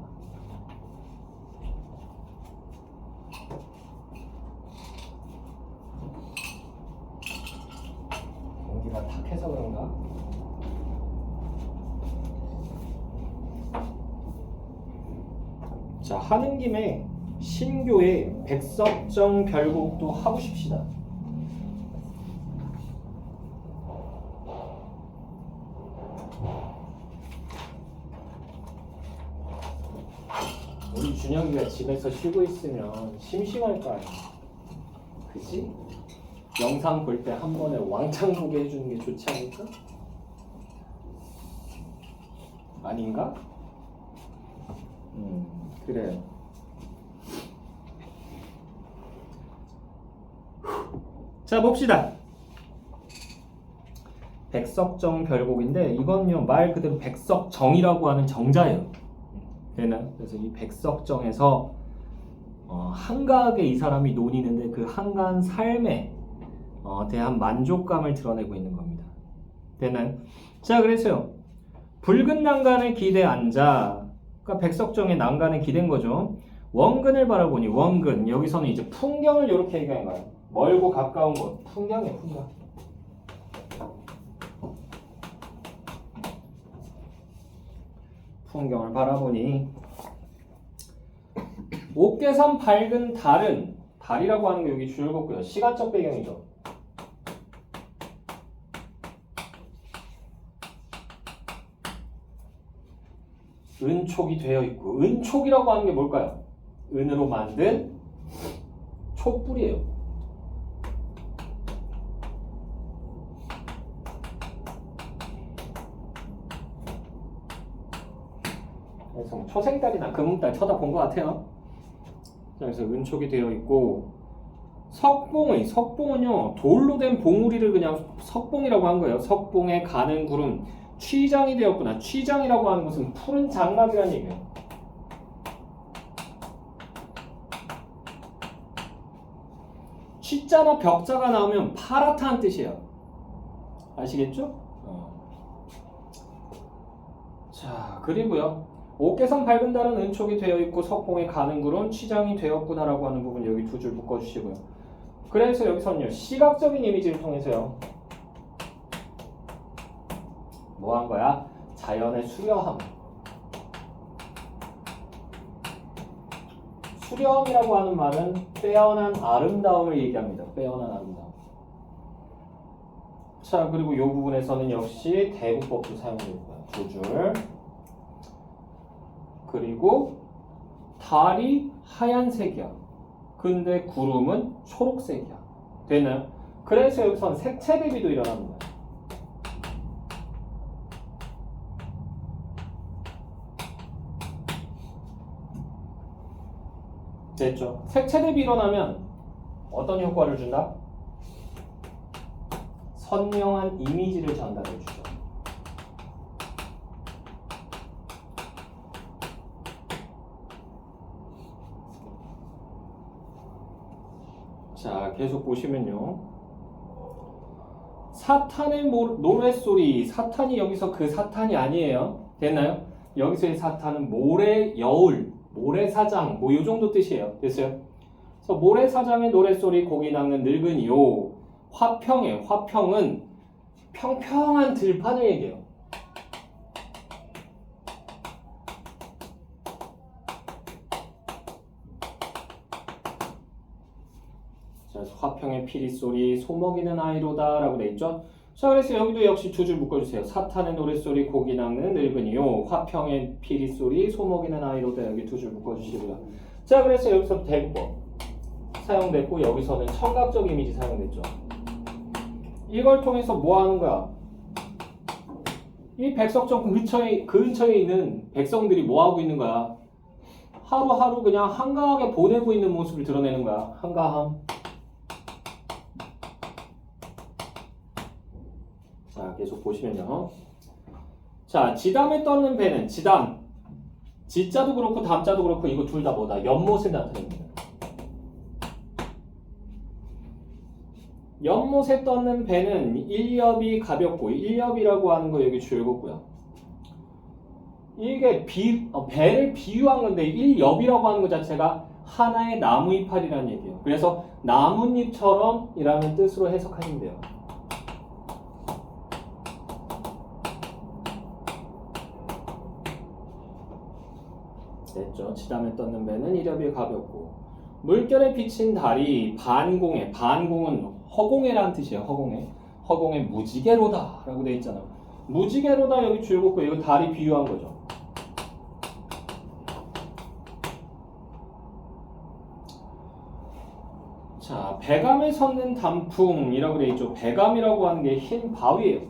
공기가 탁해서 그런가? 자, 하는 김에 신교의 백석정 별곡도 하고 싶시다. 우리 준영이가 집에서 쉬고 있으면 심심할 거 아니야. 그치? 영상 볼 때 한 번에 왕창 보게 해주는 게 좋지 않을까? 아닌가? 그래요. 자, 봅시다. 백석정 별곡인데 이건요 말 그대로 백석정이라고 하는 정자예요. 되나요? 그래서 이 백석정에서 한가하게 이 사람이 논의는데 그 한가한 삶에 대한 만족감을 드러내고 있는 겁니다. 되나요? 자, 그래서요 붉은 난간에 기대 앉아, 그러니까 백석정의 난간에 기댄 거죠. 원근을 바라보니, 원근 여기서는 이제 풍경을 이렇게 얘기하는 거예요. 멀고 가까운 곳, 풍경이에요, 풍경. 풍경을 바라보니 옥계산 밝은 달은, 달이라고 하는 게 여기 줄겁고요. 시간적 배경이죠. 은촉이 되어 있고, 은촉이라고 하는 게 뭘까요? 은으로 만든 촛불이에요. 그래서 초생달이나 금음달 쳐다본 것 같아요. 그래서 은촉이 되어 있고, 석봉은요 돌로 된 봉우리를 그냥 석봉이라고 한 거예요. 석봉에 가는 구름, 취장이 되었구나. 취장이라고 하는 것은 푸른 장막이라는 얘기예요. 취자나 벽자가 나오면 파랗다는 뜻이에요. 아시겠죠? 자, 그리고요 옥계산 밝은 달은 은촉이 되어 있고 석봉에 가는 구름 취장이 되었구나라고 하는 부분 여기 두 줄 묶어주시고요. 그래서 여기서는요 시각적인 이미지를 통해서요 뭐 한 거야? 자연의 수려함. 수려함이라고 하는 말은 빼어난 아름다움을 얘기합니다. 빼어난 아름다움. 자, 그리고 이 부분에서는 역시 대부법도 사용되고요. 두 줄. 그리고 달이 하얀색이야. 근데 구름은 초록색이야. 되나요? 그래서 여기서는 색채 대비도 일어납니다. 됐죠? 색채 대비 일어나면 어떤 효과를 준다? 선명한 이미지를 전달해 주죠. 자, 계속 보시면요. 사탄의 노랫소리, 사탄이 여기서 그 사탄이 아니에요. 됐나요? 여기서의 사탄은 모래 여울, 모래사장, 뭐 요 정도 뜻이에요. 됐어요? 그래서 모래사장의 노랫소리, 고기 낚는 늙은이요. 화평이에요. 화평은 평평한 들판을 얘기해요. 자, 화평의 피리소리, 소먹이는 아이로다 라고 돼 있죠. 자, 그래서 여기도 역시 두 줄 묶어주세요. 사탄의 노랫소리, 고기 낚는 늙은이요. 화평의 피리소리, 소먹이는 아이로다. 여기 두 줄 묶어주시고요. 자, 그래서 여기서 대구법 사용됐고 여기서는 청각적 이미지 사용됐죠. 이걸 통해서 뭐 하는 거야? 이 백석정 근처에 있는 백성들이 뭐 하고 있는 거야? 하루하루 그냥 한가하게 보내고 있는 모습을 드러내는 거야. 한가함. 자, 계속 보시면요. 자, 지담에 떴는 배는 지담. 지자도 그렇고 담자도 그렇고 이거 둘 다 뭐다? 연못을 나타냅니다. 연못에 떴는 배는 일엽이 가볍고 일엽이라고 하는 거 여기 줄였고요. 이게 배를 비유한 건데 일엽이라고 하는 것 자체가 하나의 나무 이파리라는 얘기예요. 그래서 나뭇잎처럼 이라는 뜻으로 해석하시면 돼요. 됐죠. 지담에 떴는 배는 일엽이 가볍고 물결에 비친 달이 반공에, 반공은 허공에라는 뜻이에요. 허공에 무지개로다 라고 되어 있잖아. 무지개로다 여기 줄였고 이거 달이 비유한 거죠. 자, 배감에 섰는 단풍이라고 되어 있죠. 배감이라고 하는 게 흰 바위예요.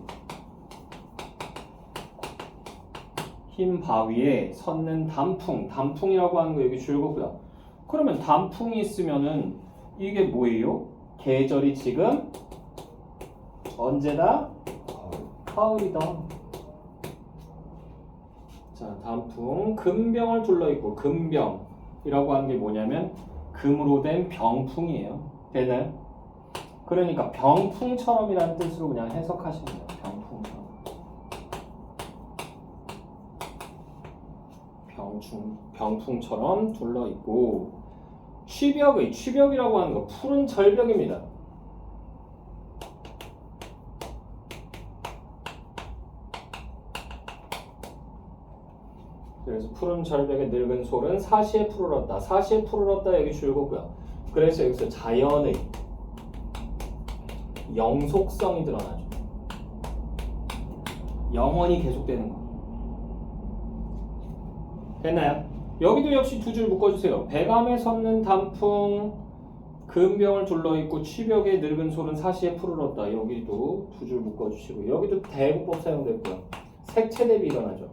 흰 바위에 섰는 단풍이라고 하는 거 여기 줄거고요. 그러면 단풍이 있으면은 이게 뭐예요? 계절이 지금 언제다? 가을이다. 자, 단풍 금병을 둘러있고 금병이라고 하는 게 뭐냐면 금으로 된 병풍이에요. 되나요? 그러니까 병풍처럼이라는 뜻으로 그냥 해석하시면 돼요. 병풍처럼 둘러있고 취벽이라고 하는 거 푸른 절벽입니다. 그래서 푸른 절벽에 늙은 솔은 사시에 푸르렀다. 사시에 푸르렀다 여기 줄거고요. 그래서 여기서 자연의 영속성이 드러나죠. 영원히 계속되는 거. 됐나요? 여기도 역시 두 줄 묶어주세요. 배감에 섰는 단풍, 금병을 둘러있고 취벽에 늙은 솔은 사시에 푸르렀다. 여기도 두 줄 묶어주시고 여기도 대구법 사용됐고요. 색채 대비 일어나죠.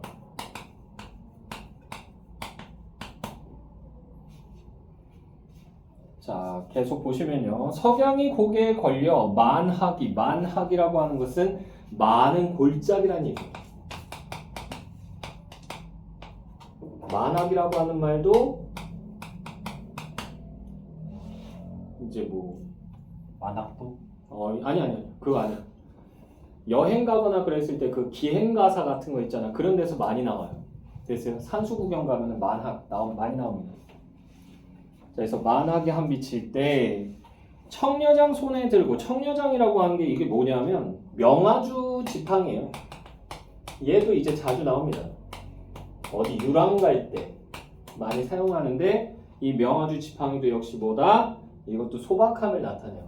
자, 계속 보시면요. 석양이 고개에 걸려 만학이라고 하는 것은 많은 골짜기라는 얘기예요. 만학이라고 하는 말도 이제 뭐 만학도? 아니 그거 아니야. 여행 가거나 그랬을 때 그 기행 가사 같은 거 있잖아. 그런 데서 많이 나와요. 됐어요? 산수 구경 가면은 많이 나옵니다. 자, 그래서 만학이 한 비칠 때 청려장 손에 들고 청려장이라고 하는 게 이게 뭐냐면 명아주 지팡이에요. 얘도 이제 자주 나옵니다. 어디 유람 갈 때 많이 사용하는데 이 명아주 지팡이도 역시 뭐다? 이것도 소박함을 나타내요.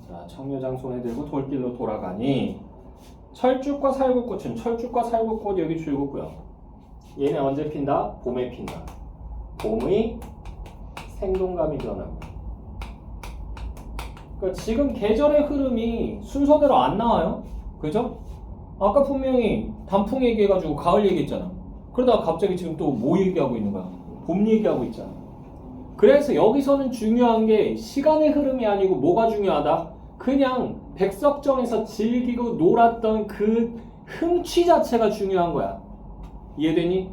자, 청려장 손에 들고 돌길로 돌아가니 철쭉과 살구꽃 여기 줄거고요. 얘네 언제 핀다? 봄에 핀다. 봄의 생동감이 드러납니다. 그러니까 지금 계절의 흐름이 순서대로 안 나와요. 그죠? 아까 분명히 단풍 얘기해가지고 가을 얘기했잖아. 그러다가 갑자기 지금 또 뭐 얘기하고 있는 거야? 봄 얘기하고 있잖아. 그래서 여기서는 중요한 게 시간의 흐름이 아니고 뭐가 중요하다? 그냥 백석정에서 즐기고 놀았던 그 흥취 자체가 중요한 거야. 이해되니?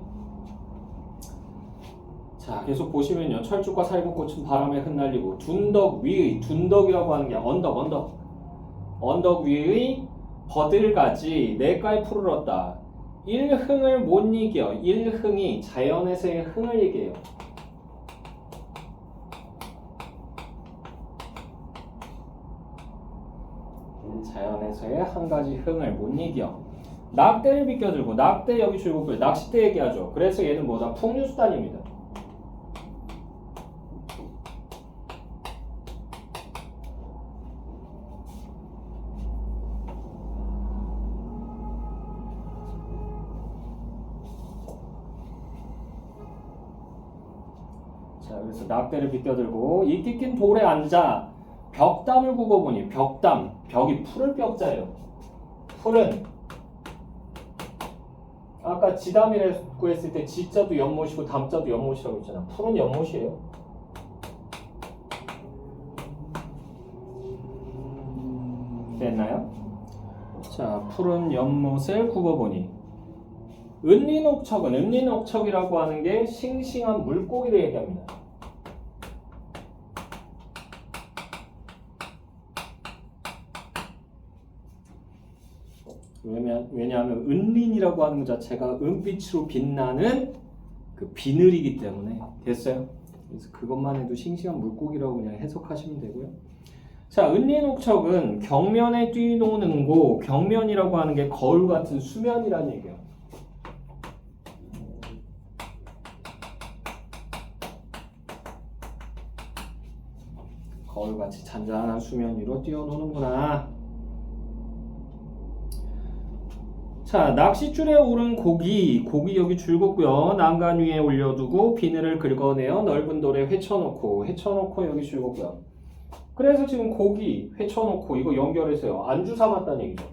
자, 계속 보시면요. 철쭉과 살구꽃은 바람에 흩날리고 둔덕 위의, 둔덕이라고 하는 게 언덕 위의 버들가지 내가에 푸르렀다. 일흥을 못 이겨. 일흥이 자연에서의 흥을 얘기해요. 자연에서의 한 가지 흥을 못 이겨. 낙대를 비껴들고 낙대 여기 줄고 낚싯대 얘기하죠. 그래서 얘는 뭐다? 풍류수단입니다. 자, 그래서 낙대를 빗겨들고 이끼 낀 돌에 앉아 벽담을 굽어보니 벽담, 벽이 풀을 벽자예요. 풀은 아까 지담이라고 했을 때 지자도 연못이고 담자도 연못이라고 했잖아. 풀은 연못이에요. 됐나요? 자, 풀은 연못을 굽어보니 은린옥척은 은린옥척이라고 하는 게 싱싱한 물고기를 얘기합니다. 왜냐하면 은린이라고 하는 것 자체가 은빛으로 빛나는 그 비늘이기 때문에. 됐어요? 그래서 그것만 해도 싱싱한 물고기라고 그냥 해석하시면 되고요. 자, 은린옥척은 경면에 뛰노는 고, 경면이라고 하는 게 거울 같은 수면이라는 얘기예요. 거울같이 잔잔한 수면 위로 뛰어노는구나. 자, 낚싯줄에 오른 고기 여기 줄굼고요. 난간 위에 올려두고 비늘을 긁어내어 넓은 돌에 회쳐놓고 여기 줄굼고요. 그래서 지금 고기 회쳐놓고 이거 연결해서요. 안주 삼았다는 얘기죠.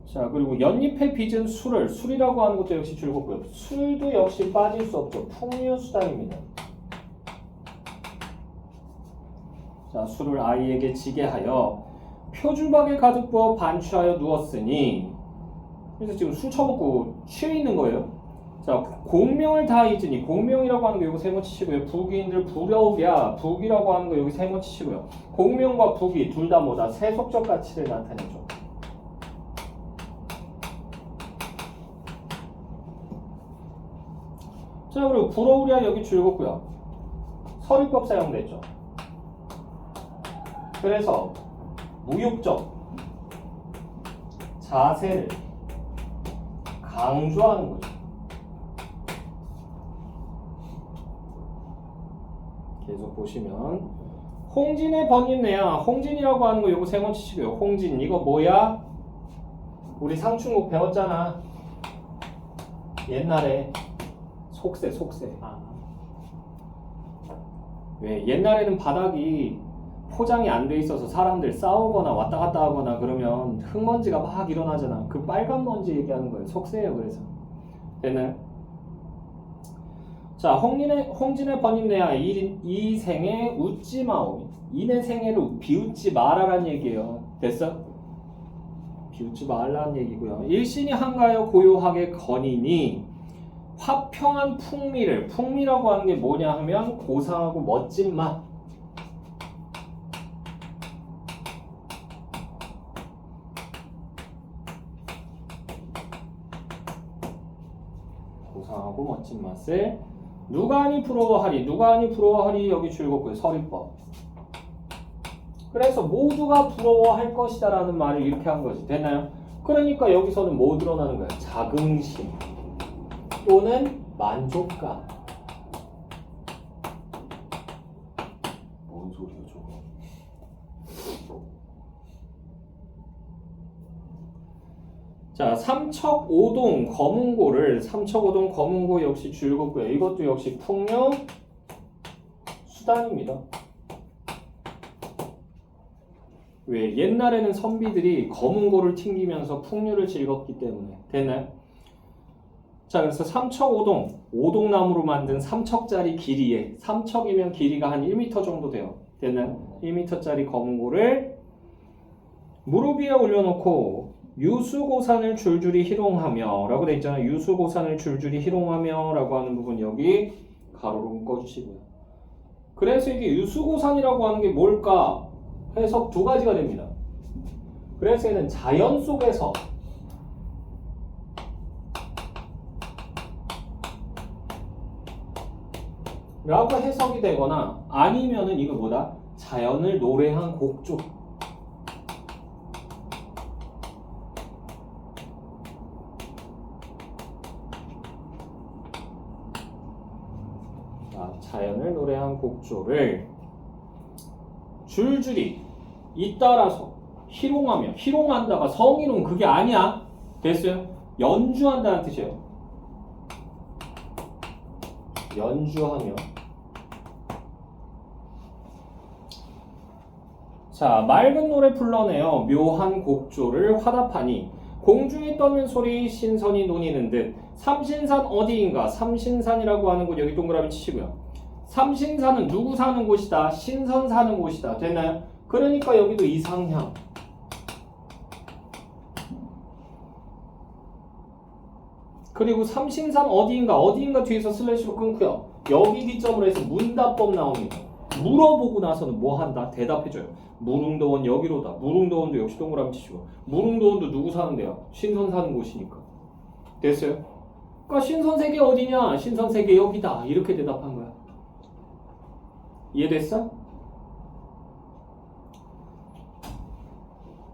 자, 그리고 연잎에 빚은 술이라고 하는 것도 역시 줄굼고요. 술도 역시 빠질 수 없죠. 풍류수단입니다. 자, 술을 아이에게 지게 하여 표주박에 가득 부어 반취하여 누웠으니, 그래서 지금 술 처먹고 취해 있는 거예요. 자, 공명을 다 잊으니, 공명이라고 하는 거 여기 세모 치시고요. 부기인들 부려우랴, 부기라고 하는 거 여기 세모 치시고요. 공명과 부기 둘 다 뭐다? 세속적 가치를 나타내죠. 자, 그리고 부러우랴 여기 줄굼고요. 서리법 사용됐죠. 그래서 무욕적 자세를 강조하는 거죠. 계속 보시면 홍진의 번임내야, 홍진이라고 하는 거 요거 세모 치시고요. 홍진 이거 뭐야? 우리 상충국 배웠잖아. 옛날에 속세. 왜 옛날에는 바닥이 포장이 안 돼 있어서 사람들 싸우거나 왔다 갔다 하거나 그러면 흙먼지가 막 일어나잖아. 그 빨간 먼지 얘기하는 거예요. 속세예요. 그래서 됐나요? 자, 홍진의 번임내야 이 생에 웃지 마오. 이내 생애를 비웃지 마라라는 얘기예요. 됐어? 비웃지 말라는 얘기고요. 일신이 한가하여 고요하게 거니니 화평한 풍미라고 하는 게 뭐냐 하면 고상하고 멋진 맛. 고상하고 멋진 맛을 누가 아니 부러워하리 여기 줄굼고요. 서리법. 그래서 모두가 부러워할 것이다 라는 말을 이렇게 한 거지. 됐나요? 그러니까 여기서는 뭐 드러나는 거야? 자긍심 또는 만족감. 뭔 소리야 저거. 자, 삼척오동 검은고 역시 줄굼고요. 이것도 역시 풍류 수단입니다. 왜? 옛날에는 선비들이 검은고를 튕기면서 풍류를 즐겼기 때문에. 됐나요? 자, 그래서 오동나무로 만든 3척짜리 길이에, 3척이면 길이가 한 1m 정도 돼요. 됐나요? 1m짜리 검은고를 무릎 위에 올려놓고 유수고산을 줄줄이 희롱하며 라고 돼 있잖아요. 유수고산을 줄줄이 희롱하며 라고 하는 부분 여기 가로로 묶어주시고요. 그래서 이게 유수고산이라고 하는 게 뭘까? 해석 두 가지가 됩니다. 그래서 얘는 자연 속에서 라고 해석이 되거나 아니면은 이거 뭐다? 자연을 노래한 곡조. 자연을 노래한 곡조를 줄줄이 잇따라서 희롱하며 희롱한다가 성희롱 그게 아니야. 됐어요? 연주한다는 뜻이에요. 연주하며. 자, 맑은 노래 불러내어 묘한 곡조를 화답하니 공중에 떠는 소리 신선이 논이는 듯. 삼신산 어디인가? 삼신산이라고 하는 곳 여기 동그라미 치시고요. 삼신산은 누구 사는 곳이다? 신선 사는 곳이다. 됐나요? 그러니까 여기도 이상향. 그리고 삼신산 어디인가? 어디인가 뒤에서 슬래시로 끊고요. 여기 기점으로 해서 문답법 나옵니다. 물어보고 나서는 뭐 한다? 대답해줘요. 무릉도원 여기로다. 무릉도원도 역시 동그라미 치시고. 무릉도원도 누구 사는데요? 신선 사는 곳이니까. 됐어요? 그러니까 신선세계 어디냐? 신선세계 여기다. 이렇게 대답한 거야. 이해됐어?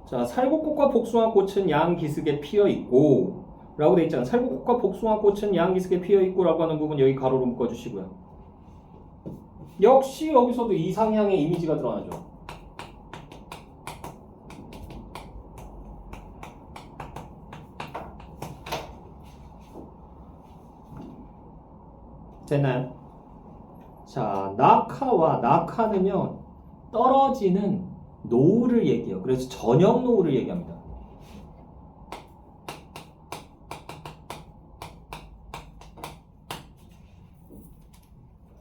자, 살구꽃과 복숭아꽃은 양기슭에 피어있고 라고 돼 있잖아. 살구꽃과 복숭아꽃은 양기슭에 피어있고 라고 하는 부분 여기 가로로 묶어주시고요. 역시 여기서도 이상향의 이미지가 드러나죠. 됐나요? 자, 낙하와 낙하는요 떨어지는 노을을 얘기해요. 그래서 저녁 노을을 얘기합니다.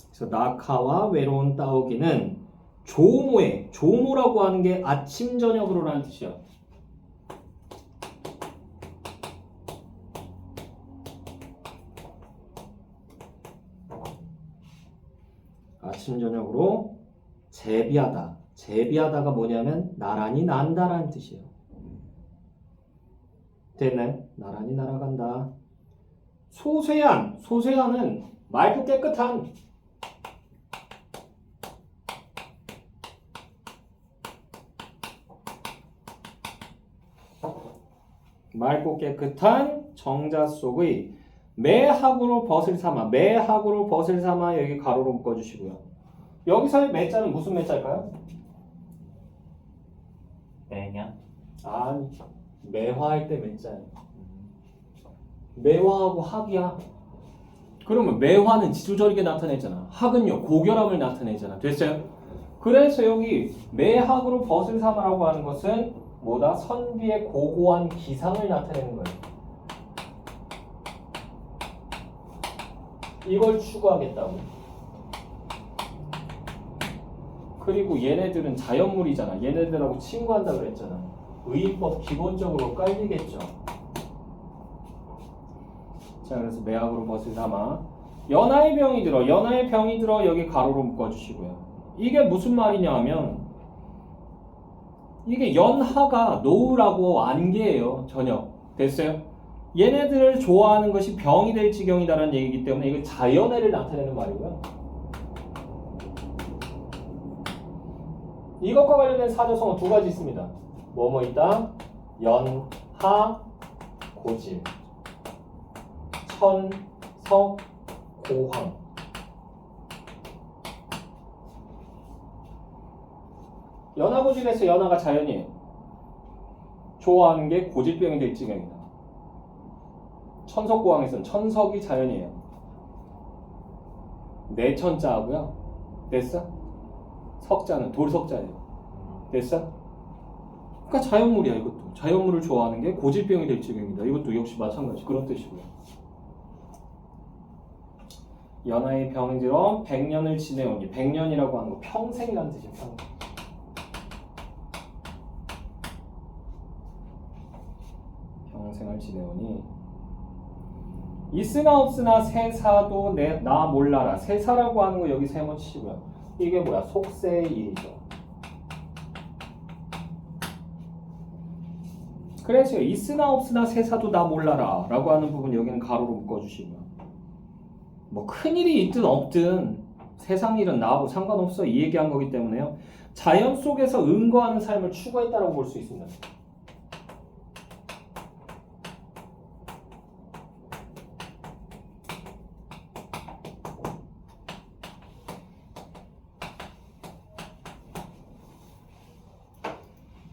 그래서 낙하와 외로운 따오기는 조모에, 조모라고 하는 게 아침 저녁으로라는 뜻이야. 아침 저녁으로 제비하다. 제비하다가 뭐냐면 나란히 난다라는 뜻이에요. 됐나요? 나란히 날아간다. 소쇠한. 소쇠한은 맑고 깨끗한. 맑고 깨끗한 정자 속의 매학으로 벗을 삼아. 매학으로 벗을 삼아 여기 가로로 묶어주시고요. 여기서의 매자는 무슨 매자일까요? 매냐? 아니, 매화할 때 매자예요. 매화하고 학이야. 그러면 매화는 지조절이게 나타내잖아. 학은요 고결함을 나타내잖아. 됐어요? 그래서 여기 매학으로 벗을 삼아라고 하는 것은 뭐다? 선비의 고고한 기상을 나타내는 거예요. 이걸 추구하겠다고. 그리고 얘네들은 자연물이잖아. 얘네들하고 친구한다 그랬잖아. 의인법 기본적으로 깔리겠죠. 자, 그래서 매학으로 벗을 삼아. 연하의 병이 들어. 연하의 병이 들어 여기 가로로 묶어주시고요. 이게 무슨 말이냐 하면 이게 연하가 노을하고 안개예요. 저녁. 됐어요? 얘네들을 좋아하는 것이 병이 될 지경이다라는 얘기이기 때문에 이거 자연애를 나타내는 말이고요. 이것과 관련된 사조성어 두 가지 있습니다. 뭐뭐 있다? 연하, 고질, 천, 석, 고황. 연하고질에서 연하가 자연이에요. 좋아하는 게 고질병이 될 지경이다. 천석고황에서는 천석이 자연이에요. 내천자하고요. 됐어? 석자는 돌석자예요. 됐어? 그러니까 자연물이야 이것도. 자연물을 좋아하는 게 고질병이 될 지경이다. 이것도 역시 마찬가지 그런 뜻이고요. 연하의 병이 들어 100년을 지내오니 100년이라고 하는 거 평생이라는 뜻이에요. 평생. 평생을 지내오니 있으나 없으나 세사도 나 몰라라. 세사라고 하는 거 여기 세모 치시고요. 이게 뭐야? 속세의 일이죠. 그래서 있으나 없으나 세사도 나 몰라라 라고 하는 부분 여기는 가로로 묶어주시고요. 뭐 큰일이 있든 없든 세상 일은 나하고 상관없어 이 얘기한 거기 때문에요. 자연 속에서 은거하는 삶을 추구했다라고 볼 수 있습니다.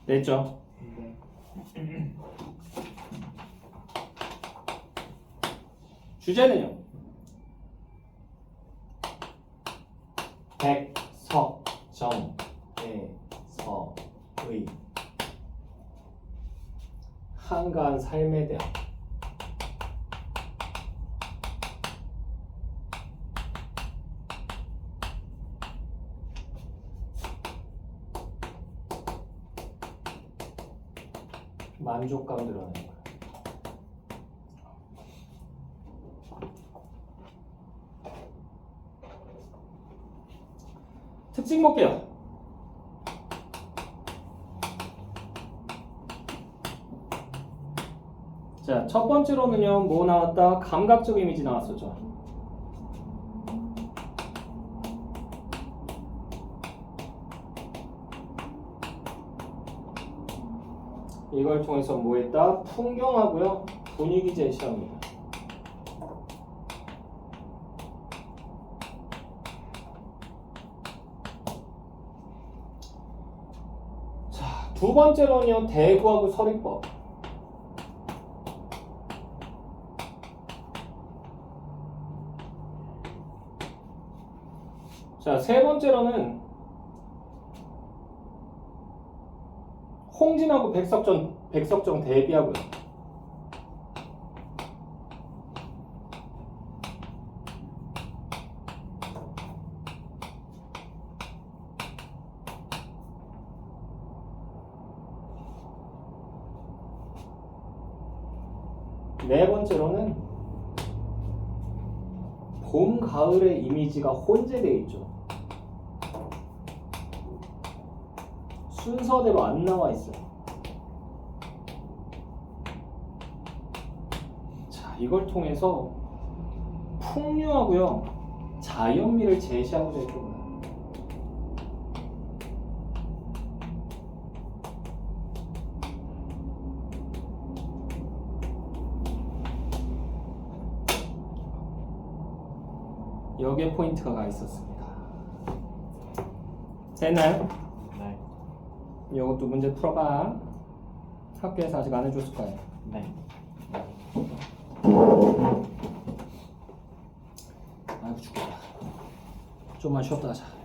됐죠? 주제는요. 백석정에서의 한가한 삶에 대한 만족감을 드러내는 거예요. 특징 볼게요. 자, 첫 번째로는요, 뭐 나왔다? 감각적 이미지 나왔었죠. 이걸 통해서 뭐 했다? 풍경하고요, 분위기 제시합니다. 자, 두 번째로는요, 대구하고 서리법. 자, 세 번째로는 홍진하고 백석정 대비하고요. 네 번째로는 봄, 가을의 이미지가 혼재되어 있죠. 순서대로 안 나와 있어요. 자, 이걸 통해서 풍류하고요, 자연미를 제시하고자 했거든요. 여기에 포인트가 가 있었습니다. 됐나요? 네. 이것도 문제 풀어봐. 학교에서 아직 안 해줬을 거예요. 네. 아이고 죽겠다. 좀만 쉬었다 하자.